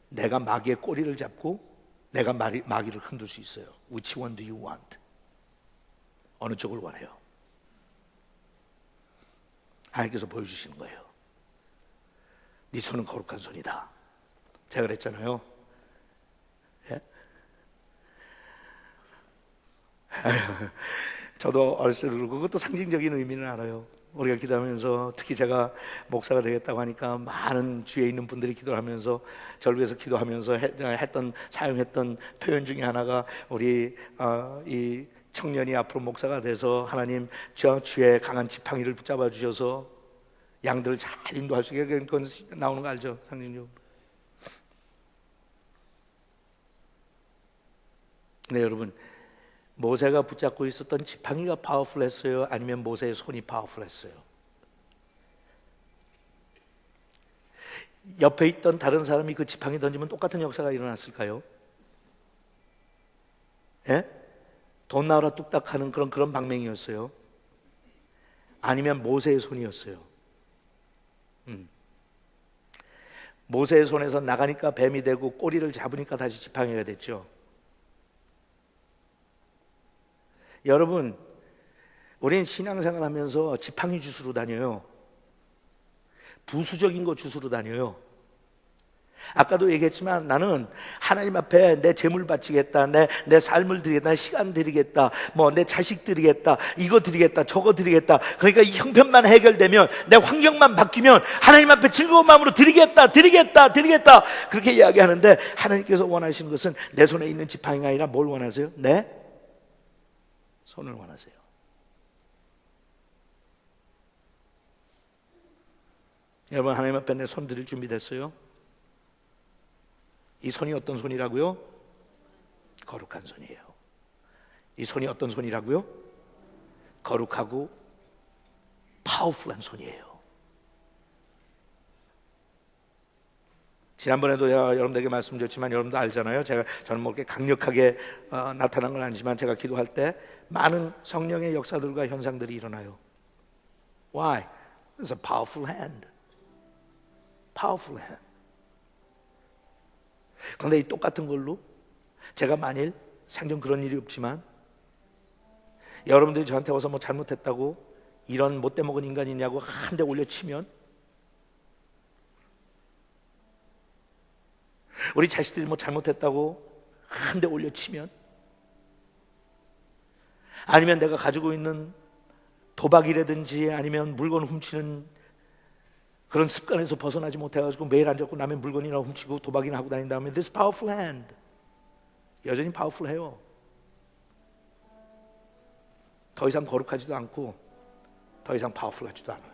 내가 마귀의 꼬리를 잡고 내가 마귀를 흔들 수 있어요. Which one do you want? 어느 쪽을 원해요? 하나님께서 보여주시는 거예요. 네 손은 거룩한 손이다. 제가 그랬잖아요. 예? 저도 어렸을 때 그것도 상징적인 의미는 알아요. 우리가 기도하면서 특히 제가 목사가 되겠다고 하니까 많은 주위에 있는 분들이 기도하면서 저를 위해서 기도하면서 사용했던 표현 중에 하나가 우리 이 청년이 앞으로 목사가 돼서 하나님 저 주의 강한 지팡이를 붙잡아 주셔서 양들을 잘 인도할 수 있게, 그건 나오는 거 알죠? 상징적으로. 네, 여러분, 모세가 붙잡고 있었던 지팡이가 파워풀했어요? 아니면 모세의 손이 파워풀했어요? 옆에 있던 다른 사람이 그 지팡이 던지면 똑같은 역사가 일어났을까요? 예? 돈 나오라 뚝딱 하는 그런 방맹이었어요? 아니면 모세의 손이었어요? 모세의 손에서 나가니까 뱀이 되고 꼬리를 잡으니까 다시 지팡이가 됐죠. 여러분, 우리는 신앙생활 하면서 지팡이 주스로 다녀요. 부수적인 거 주스로 다녀요. 아까도 얘기했지만 나는 하나님 앞에 내 재물 바치겠다, 내 삶을 드리겠다, 내 시간 드리겠다, 뭐 내 자식 드리겠다, 이거 드리겠다, 저거 드리겠다. 그러니까 이 형편만 해결되면, 내 환경만 바뀌면 하나님 앞에 즐거운 마음으로 드리겠다 그렇게 이야기하는데, 하나님께서 원하시는 것은 내 손에 있는 지팡이가 아니라 뭘 원하세요? 내 손을 원하세요. 여러분, 하나님 앞에 내 손 드릴 준비 됐어요? 이 손이 어떤 손이라고요? 거룩한 손이에요. 이 손이 어떤 손이라고요? 거룩하고 파워풀한 손이에요. 지난번에도 제가 여러분들에게 말씀드렸지만 여러분도 알잖아요. 저는 뭐 이렇게 강력하게 나타난 건 아니지만 제가 기도할 때 많은 성령의 역사들과 현상들이 일어나요. Why? It's a powerful hand. Powerful hand. 그런데 이 똑같은 걸로 제가 만일 생전 그런 일이 없지만 여러분들이 저한테 와서 뭐 잘못했다고, 이런 못돼 먹은 인간이냐고 한 대 올려치면, 우리 자식들이 뭐 잘못했다고 한 대 올려치면, 아니면 내가 가지고 있는 도박이라든지 아니면 물건 훔치는 그런 습관에서 벗어나지 못해가지고 매일 앉아서 남의 물건이나 훔치고 도박이나 하고 다닌 다음에 This powerful hand, 여전히 파워풀해요. 더 이상 거룩하지도 않고 더 이상 파워풀하지도 않아요.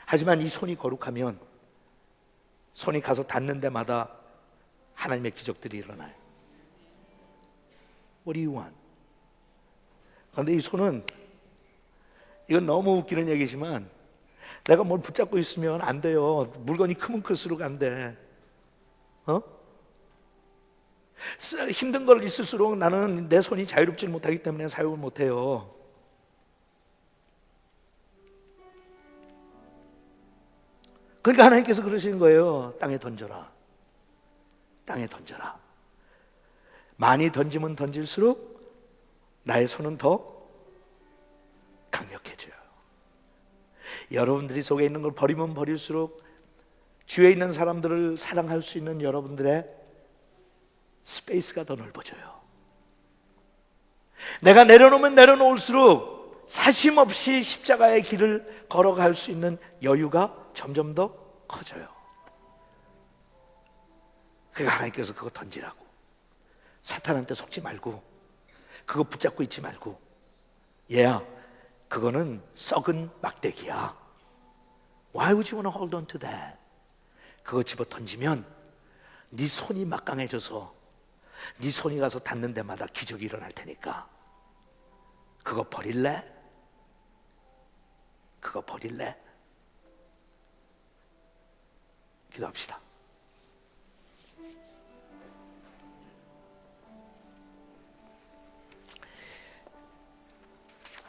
하지만 이 손이 거룩하면 손이 가서 닿는 데마다 하나님의 기적들이 일어나요. What do you want? 그런데 이 손은, 이건 너무 웃기는 얘기지만 내가 뭘 붙잡고 있으면 안 돼요. 물건이 크면 클수록 안 돼. 힘든 걸 있을수록 나는 내 손이 자유롭지 못하기 때문에 사용을 못해요. 그러니까 하나님께서 그러시는 거예요. 땅에 던져라. 땅에 던져라. 많이 던지면 던질수록 나의 손은 더 강력해져요. 여러분들이 속에 있는 걸 버리면 버릴수록 주위에 있는 사람들을 사랑할 수 있는 여러분들의 스페이스가 더 넓어져요. 내가 내려놓으면 내려놓을수록 사심 없이 십자가의 길을 걸어갈 수 있는 여유가 점점 더 커져요. 그러니까 하나님께서 그거 던지라고. 사탄한테 속지 말고, 그거 붙잡고 있지 말고, 얘야, 그거는 썩은 막대기야. Why would you want to hold on to that? 그거 집어 던지면 네 손이 막강해져서 네 손이 가서 닿는 데마다 기적이 일어날 테니까 그거 버릴래? 그거 버릴래? 기도합시다.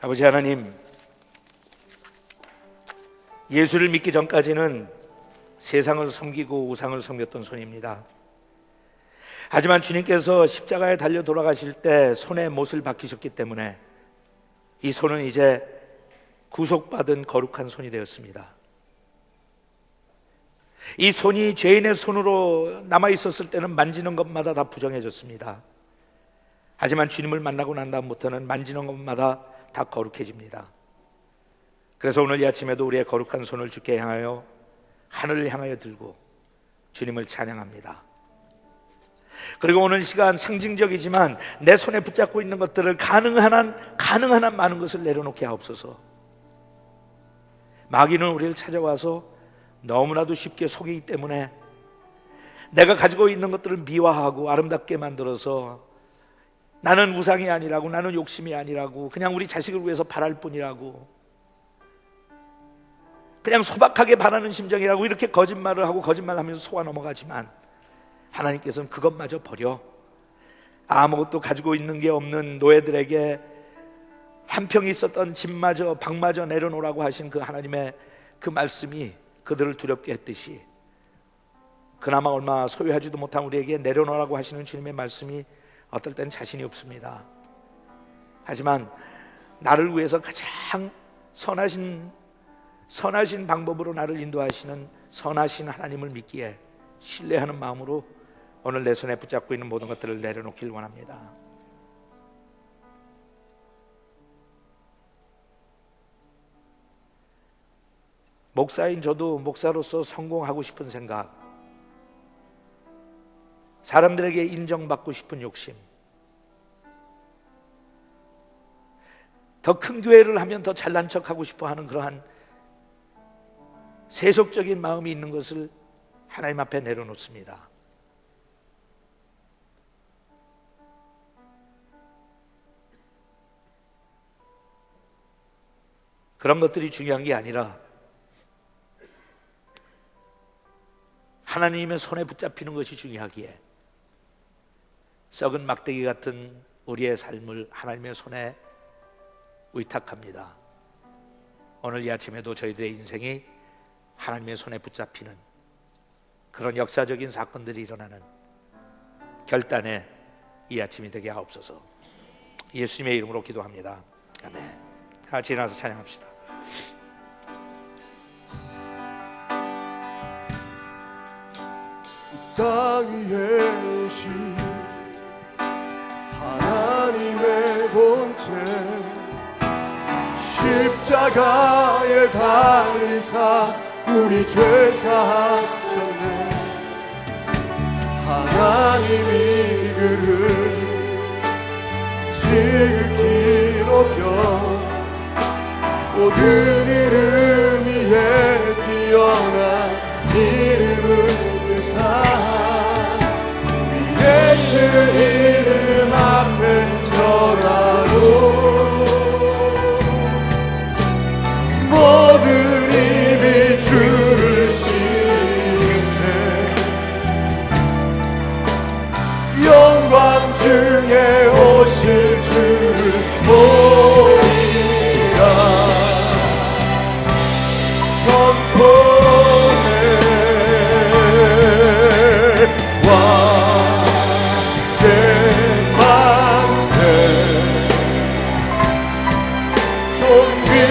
아버지 하나님, 예수를 믿기 전까지는 세상을 섬기고 우상을 섬겼던 손입니다. 하지만 주님께서 십자가에 달려 돌아가실 때 손에 못을 박히셨기 때문에 이 손은 이제 구속받은 거룩한 손이 되었습니다. 이 손이 죄인의 손으로 남아있었을 때는 만지는 것마다 다 부정해졌습니다. 하지만 주님을 만나고 난 다음부터는 만지는 것마다 다 거룩해집니다. 그래서 오늘 이 아침에도 우리의 거룩한 손을 주께 향하여 하늘을 향하여 들고 주님을 찬양합니다. 그리고 오늘 시간 상징적이지만 내 손에 붙잡고 있는 것들을 가능한 한 많은 것을 내려놓게 하옵소서. 마귀는 우리를 찾아와서 너무나도 쉽게 속이기 때문에 내가 가지고 있는 것들을 미화하고 아름답게 만들어서 나는 우상이 아니라고, 나는 욕심이 아니라고, 그냥 우리 자식을 위해서 바랄 뿐이라고, 그냥 소박하게 바라는 심정이라고 이렇게 거짓말을 하고 거짓말하면서 속아 넘어가지만 하나님께서는 그것마저 버려 아무것도 가지고 있는 게 없는 노예들에게 한 평이 있었던 집마저 방마저 내려놓으라고 하신 그 하나님의 그 말씀이 그들을 두렵게 했듯이 그나마 얼마 소유하지도 못한 우리에게 내려놓으라고 하시는 주님의 말씀이 어떨 땐 자신이 없습니다. 하지만 나를 위해서 가장 선하신 방법으로 나를 인도하시는 선하신 하나님을 믿기에 신뢰하는 마음으로 오늘 내 손에 붙잡고 있는 모든 것들을 내려놓길 원합니다. 목사인 저도 목사로서 성공하고 싶은 생각, 사람들에게 인정받고 싶은 욕심, 더 큰 교회를 하면 더 잘난 척하고 싶어 하는 그러한 세속적인 마음이 있는 것을 하나님 앞에 내려놓습니다. 그런 것들이 중요한 게 아니라 하나님의 손에 붙잡히는 것이 중요하기에 썩은 막대기 같은 우리의 삶을 하나님의 손에 의탁합니다. 오늘 이 아침에도 저희들의 인생이 하나님의 손에 붙잡히는 그런 역사적인 사건들이 일어나는 결단의 이 아침이 되게 하옵소서. 예수님의 이름으로 기도합니다. 아멘. 같이 일어나서 찬양합시다. 땅 위에 오신 하나님의 본체 십자가에 달리사 우리 죄 사하셨네. 하나님이 그를 지극히 높여 모든 이름 위에 뛰어난 이름을 드사 우리 예수 이름 앞에 절하고 모든 입이 주를 싱해 영광 중에 오실 주를 보리라 선포해 왕의 만세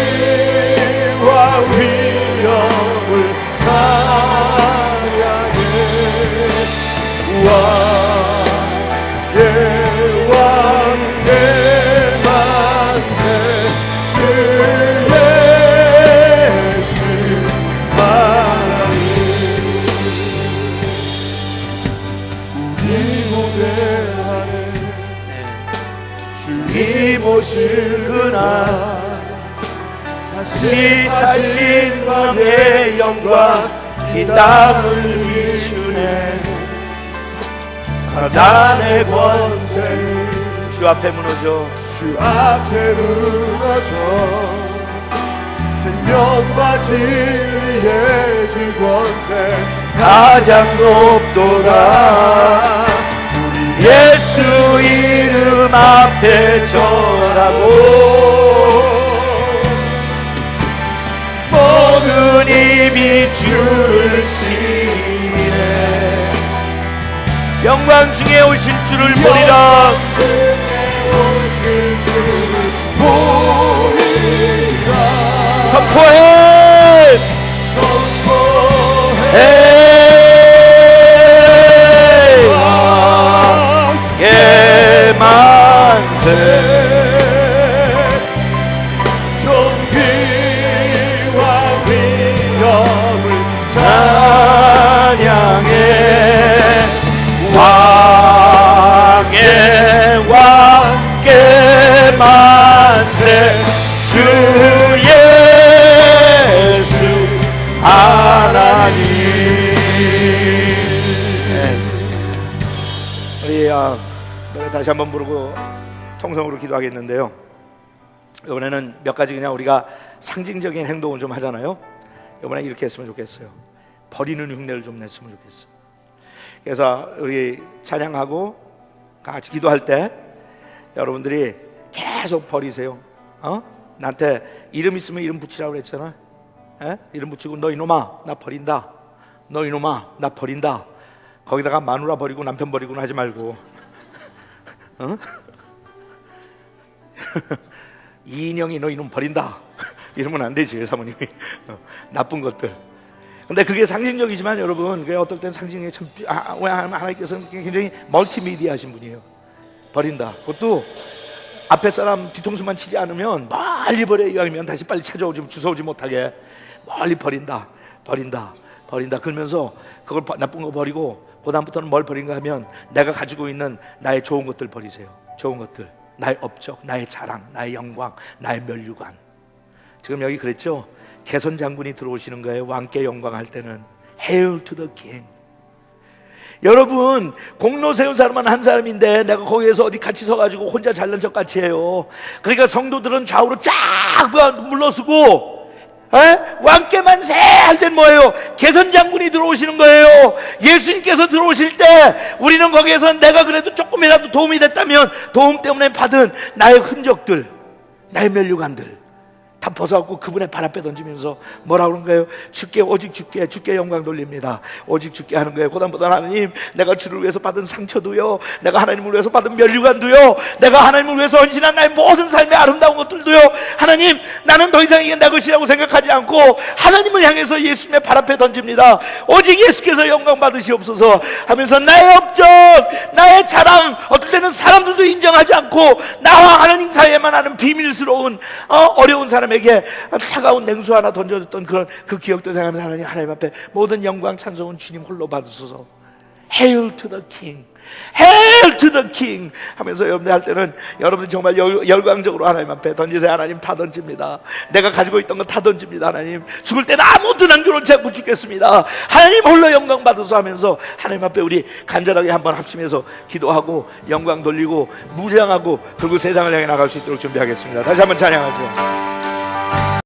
존귀와 위엄을 찬양해 왕의 만세 주 예수 하나님 우리 무대 안에 주님 오실 그날 다시 사신 왕의 영광 이 땅을 비추네. 사단의 권세를 주 앞에 무너져 주 앞에 무너져 생명과 진리의 주 권세 가장 높도다. 우리 예수 이름 앞에 절하고 모든 입이 주를 시 영광 중에 오실 줄을 보리라. 선포해 왕의 만세 존귀와 위엄을 찬양해 왕의 왕께 만세 주 예수 하나님. 우리 노래 다시 한번 부르고 통성으로 기도하겠는데요. 이번에는 몇 가지 그냥 우리가 상징적인 행동을 좀 하잖아요. 이번에 이렇게 했으면 좋겠어요. 버리는 흉내를 좀 냈으면 좋겠어. 그래서 우리 찬양하고 같이 기도할 때 여러분들이 계속 버리세요. 나한테 이름 있으면 이름 붙이라고 그랬잖아. 이름 붙이고 너 이놈아 나 버린다. 너 이놈아 나 버린다. 거기다가 마누라 버리고 남편 버리고는 하지 말고 이인영이 너 이놈 버린다 이러면 안 되지 사모님이. 나쁜 것들. 근데 그게 상징적이지만 여러분 그게 어떨 땐 상징이 참 하나님께서는 굉장히 멀티미디어 하신 분이에요. 버린다. 그것도 앞에 사람 뒤통수만 치지 않으면 멀리 버려야 이왕이면 다시 빨리 찾아오지 주워오지 못하게 멀리 버린다. 그러면서 그걸 나쁜 거 버리고 그 다음부터는 뭘 버린가 하면 내가 가지고 있는 나의 좋은 것들 버리세요. 좋은 것들, 나의 업적, 나의 자랑, 나의 영광, 나의 면류관. 지금 여기 그랬죠? 개선 장군이 들어오시는 거예요. 왕께 영광할 때는 Hail to the King. 여러분 공로 세운 사람은 한 사람인데 내가 거기에서 어디 같이 서가지고 혼자 잘난 척 같이 해요. 그러니까 성도들은 좌우로 쫙 물러서고 왕께 만세 할 땐 뭐예요? 개선 장군이 들어오시는 거예요. 예수님께서 들어오실 때 우리는 거기에서 내가 그래도 조금이라도 도움이 됐다면 도움 때문에 받은 나의 흔적들, 나의 면류관들 다 벗어갖고 그분의 발 앞에 던지면서 뭐라고 그런가요? 주께 오직 주께 영광 돌립니다. 오직 주께 하는 거예요. 그다음보다 하나님 내가 주를 위해서 받은 상처도요, 내가 하나님을 위해서 받은 면류관도요, 내가 하나님을 위해서 헌신한 나의 모든 삶의 아름다운 것들도요, 하나님 나는 더 이상 이게 내 것이라고 생각하지 않고 하나님을 향해서 예수님의 발 앞에 던집니다. 오직 예수께서 영광 받으시옵소서 하면서 나의 업적, 나의 자랑, 어떨 때는 사람들도 인정하지 않고 나와 하나님 사이에만 하는 비밀스러운 어려운 사람에게 차가운 냉수 하나 던져줬던 그런 그 기억도 생각하면서 하나님 앞에 모든 영광 찬송은 주님 홀로 받으소서. Hail to the King, Hail to the King 하면서 여러분들 할 때는 여러분들 정말 열광적으로 하나님 앞에 던지세요. 하나님 다 던집니다. 내가 가지고 있던 거 다 던집니다. 하나님 죽을 때는 아무것도 남겨놓지 않고 죽겠습니다. 하나님 홀로 영광 받으소 하면서 하나님 앞에 우리 간절하게 한번 합심해서 기도하고 영광 돌리고 무장하고 그리고 세상을 향해 나갈 수 있도록 준비하겠습니다. 다시 한번 찬양하죠.